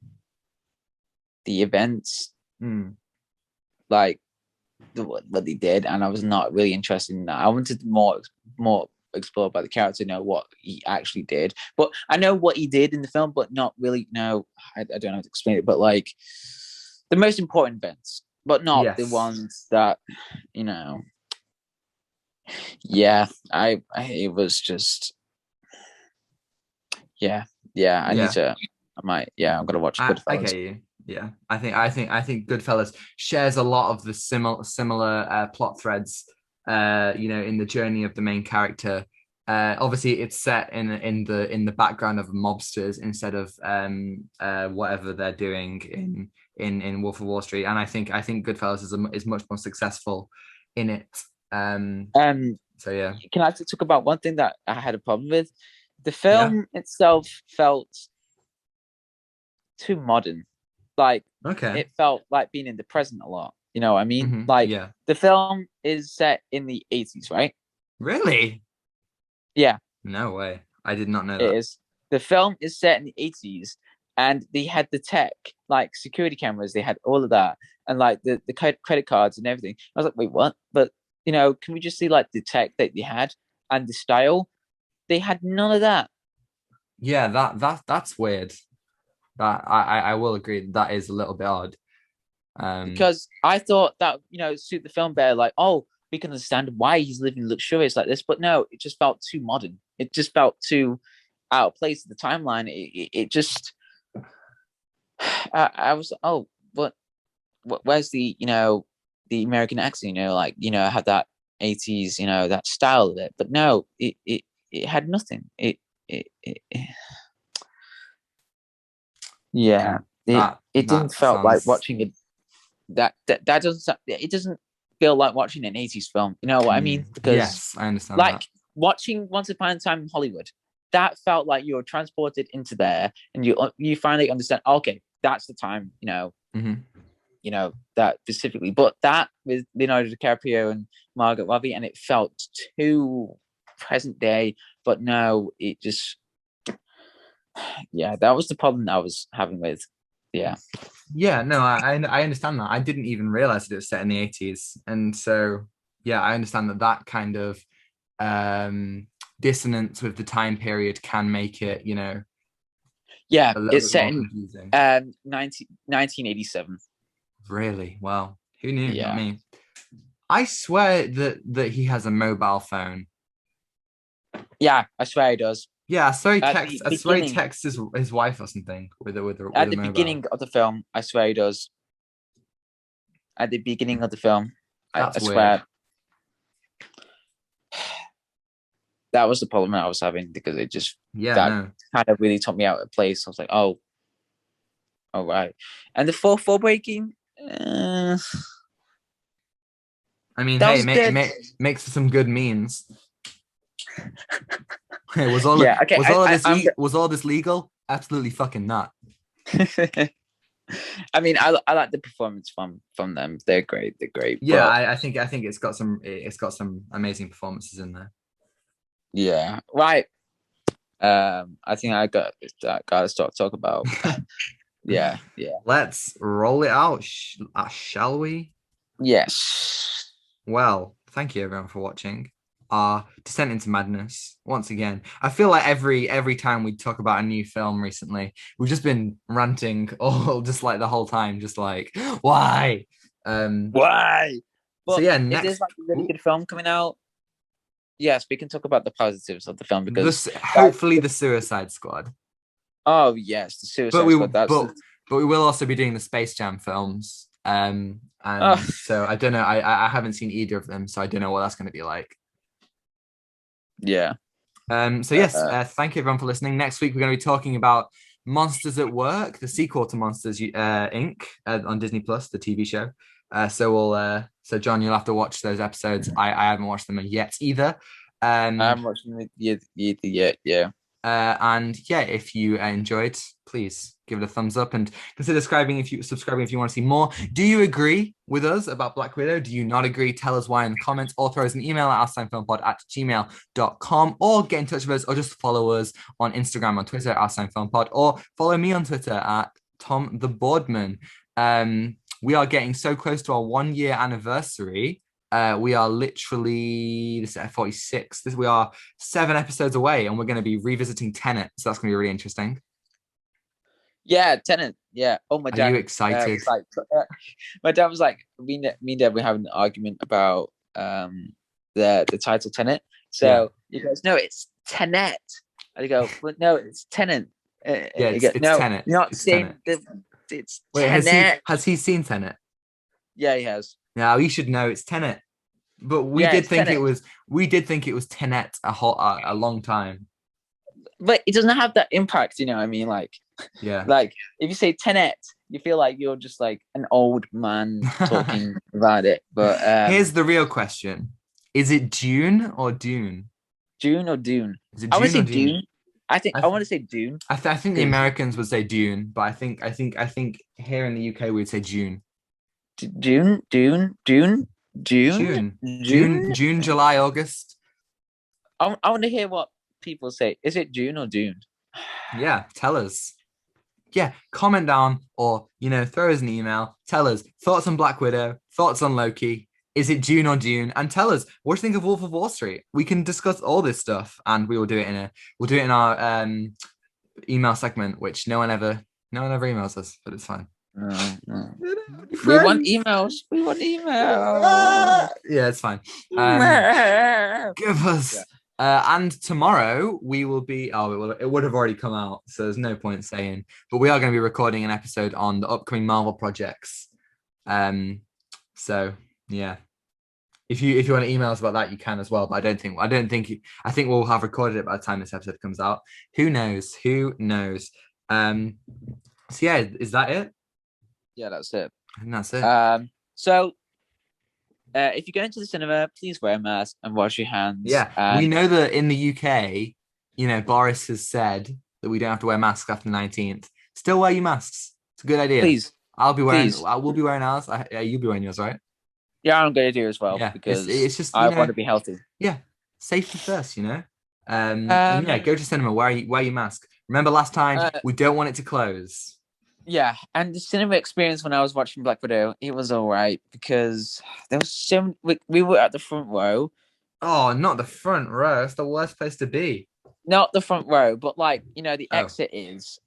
the events, Mm. like what they did, and I was not really interested in that. I wanted more explored by the character, know what he actually did. But I know what he did in the film, but not really. No, I don't know how to explain it. But like the most important events, but not the Yes. ones that you know. Yeah, I it was just yeah. I need Yeah. to. I might. Yeah, I'm gonna watch I Goodfellas. get you. Yeah. I think Goodfellas shares a lot of the similar plot threads in the journey of the main character. Obviously it's set in the background of mobsters instead of whatever they're doing in Wolf of Wall Street. And I think Goodfellas is much more successful in it. Um Um, so yeah. can I talk about one thing that I had a problem with? The Yeah. film itself felt too modern. Like Okay. it felt like being in the present a lot. You know what I mean? Like Yeah. the film is set in the 80s, right? Really? Yeah, No way. I did not know it that. is. The film is set in the 80s and they had the tech, like security cameras, they had all of that and like the credit cards and everything. I was like, wait, what? But can we just see like the tech that they had and the style? They had none of that. Yeah, that's weird. That I will agree that is a little bit odd. Because I thought that suit the film better. Like, oh, we can understand why he's living luxurious like this, but no, it just felt too modern. It just felt too out of place in the timeline. It just, I was, oh, where's the American accent? Like had that 80s, that style of it, but no, it had nothing. It yeah, yeah, it didn't that felt like sounds. watching it that doesn't it doesn't feel like watching an 80s film, you know what I mean? Because Yes, I understand that. like watching Once Upon a Time in Hollywood, that felt like you were transported into there and you finally understand, okay, that's the time, Hmm. that specifically. But that with Leonardo DiCaprio and Margaret Robbie, and it felt too present day. But no, it just, yeah, that was the problem that I was having with, yeah. Yeah, no, I understand that. I didn't even realize that it was set in the 80s, and so yeah, I understand that kind of dissonance with the time period can make it, Yeah, a little it's bit set more in confusing. 1987. Really? Wow. Who knew? Not Yeah. me. I swear that he has a mobile phone. Yeah, I swear he does. Yeah, At the I swear he beginning, texts his wife or something with at a the mobile. beginning of the film, I swear he does. At the beginning of the film, I That's weird. swear that was the problem that I was having because it just Yeah, that no. kind of really took me out of place. I was like, oh, all right. And the fourth wall breaking, I mean, that hey, was good. makes for some good memes. Hey, was all Yeah. Okay. was all this legal? Absolutely fucking not. I mean, I like the performance from them. They're great. They're great. Yeah, But I think it's got some amazing performances in there. yeah, right. I think I gotta start talk about. Yeah. Yeah. Let's roll it out, shall we? Yes. Well, thank you everyone for watching our Descent into Madness once again. I feel like every time we talk about a new film recently, we've just been ranting all just like the whole time, just like why. Why? So But yeah, if there's next like a really good film coming out, yes, we can talk about the positives of the film because this that. hopefully the Suicide Squad. Oh yes, the But Suicide we Squad. That's but we will also be doing the Space Jam films. oh And so I don't know. I haven't seen either of them, so I don't know what that's going to be like. yeah. So yes, thank you everyone for listening. Next week we're going to be talking about Monsters at Work, the sequel to Monsters Inc. On Disney Plus, the TV show. So John, you'll have to watch those episodes. I haven't watched them yet either. I haven't watched them yet. Yeah. And yeah, if you enjoyed, please give it a thumbs up and consider subscribing if you want to see more. Do you agree with us about Black Widow? Do you not agree? Tell us why in the comments, or throw us an email at outsignefilmpod@gmail.com, or get in touch with us, or just follow us on Instagram, on Twitter, outsignefilmpod, or follow me on Twitter at Tom the Boardman. We are getting so close to our 1 year anniversary. We are literally, this is 46. We are 7 episodes away, and we're going to be revisiting Tenet. So that's going to be really interesting. Yeah, Tenet. Yeah. Oh, my dad. Are you excited? My dad was like, me and Dad were having an argument about the title Tenet. So he goes, "No, it's Tenet." I go, "But no, it's Tenet." It's no, Tenet. You're not it's saying Tenet. it's Wait, Tenet. has he seen Tenet? Yeah, he has. Now you should know it's Tenet. But we did think it was Tenet a long time. But it doesn't have that impact, you know what I mean? Like, yeah. Like if you say Tenet, you feel like you're just like an old man talking about it. But here's the real question: is it Dune or Dune? Dune or Dune? Is it I want to say Dune? Dune. I want to say Dune. I think the Americans would say Dune, but I think here in the UK we'd say June. June, July, August. I want to hear what people say. Is it June or Dune? Yeah, tell us. Yeah, comment down, or throw us an email. Tell us thoughts on Black Widow, thoughts on Loki. Is it June or Dune? And tell us what do you think of Wolf of Wall Street. We can discuss all this stuff, and we will do it in our email segment, which no one ever emails us, but it's fine. No. We want emails. Yeah, it's fine. Give us. Yeah. And tomorrow we will be. It would have already come out, so there's no point saying. But we are going to be recording an episode on the upcoming Marvel projects. So yeah, if you want to email us about that, you can as well. But I think we'll have recorded it by the time this episode comes out. Who knows? So yeah, is that it? Yeah, that's it. And that's it. So if you go into the cinema, please wear a mask and wash your hands. Yeah, we know that in the UK, Boris has said that we don't have to wear masks after the 19th. Still wear your masks. It's a good idea. Please. We'll be wearing ours. You'll be wearing yours, right? Yeah, I'm going to do as well. Yeah, because it's just I want to be healthy. Yeah, safety first, and yeah, go to cinema, wear your mask. Remember last time, we don't want it to close. Yeah, and the cinema experience when I was watching Black Widow, it was all right because there was we were at the front row. Oh, not the front row. It's the worst place to be. Not the front row, but the exit is.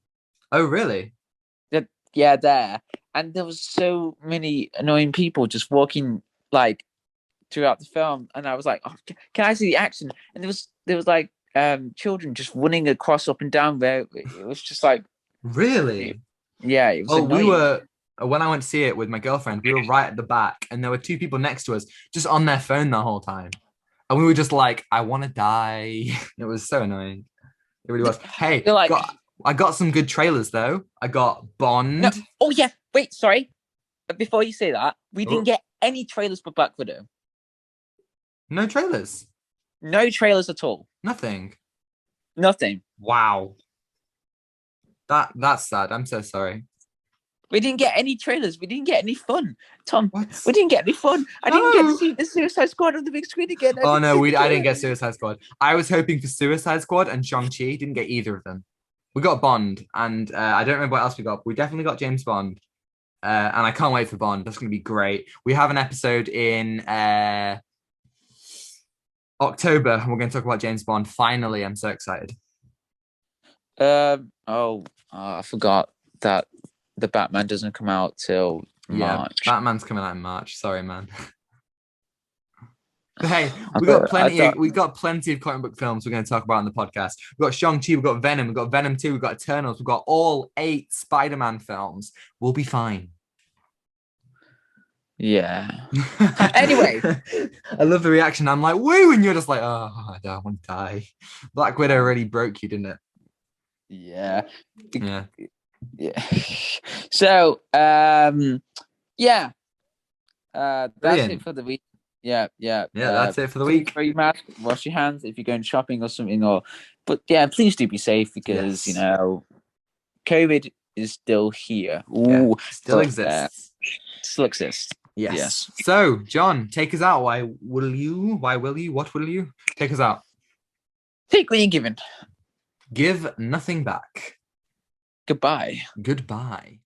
Oh, really? Yeah, there. And there was so many annoying people just walking throughout the film, and I was like, "Oh, can I see the action?" And there was children just running across up and down there. It was just like really. Yeah, it was annoying. When I went to see it with my girlfriend, we were right at the back, and there were 2 people next to us just on their phone the whole time. And we were just like, I want to die. It was so annoying. It really was. Hey, I got some good trailers, though. I got Bond. No. Oh, yeah. Wait, sorry. Before you say that, we didn't get any trailers for Black Widow. No trailers? No trailers at all. Nothing? Wow. That's sad. I'm so sorry. We didn't get any trailers. We didn't get any fun, Tom. What? We didn't get any fun. I didn't get to see the Suicide Squad on the big screen again. I didn't get Suicide Squad. I was hoping for Suicide Squad and Shang-Chi. Didn't get either of them. We got Bond, and I don't remember what else we got. We definitely got James Bond, and I can't wait for Bond. That's going to be great. We have an episode in October, and we're going to talk about James Bond. Finally, I'm so excited. I forgot that the Batman doesn't come out till March. Batman's coming out in March. Sorry, man. But hey, we got plenty of comic book films we're going to talk about on the podcast. We've got Shang-Chi, we've got Venom, we've got Venom 2, we've got Eternals, we've got all 8 Spider-Man films. We'll be fine. Yeah. Anyway. I love the reaction. I'm like, woo, and you're just like, oh, I don't want to die. Black Widow really broke you, didn't it? Yeah. Yeah. So, yeah. That's it Brilliant. for the week. Yeah, yeah. Yeah, that's it for the Please week. wear your mask, wash your hands if you're going shopping or something. But yeah, please do be safe because Yes. COVID is still here. Yeah, Ooh, still but exists. still exists. Yes. Yes. So, John, take us out. Why will you? Why will you? What will you? Take us out. Take what you're given. Give nothing back. Goodbye. Goodbye.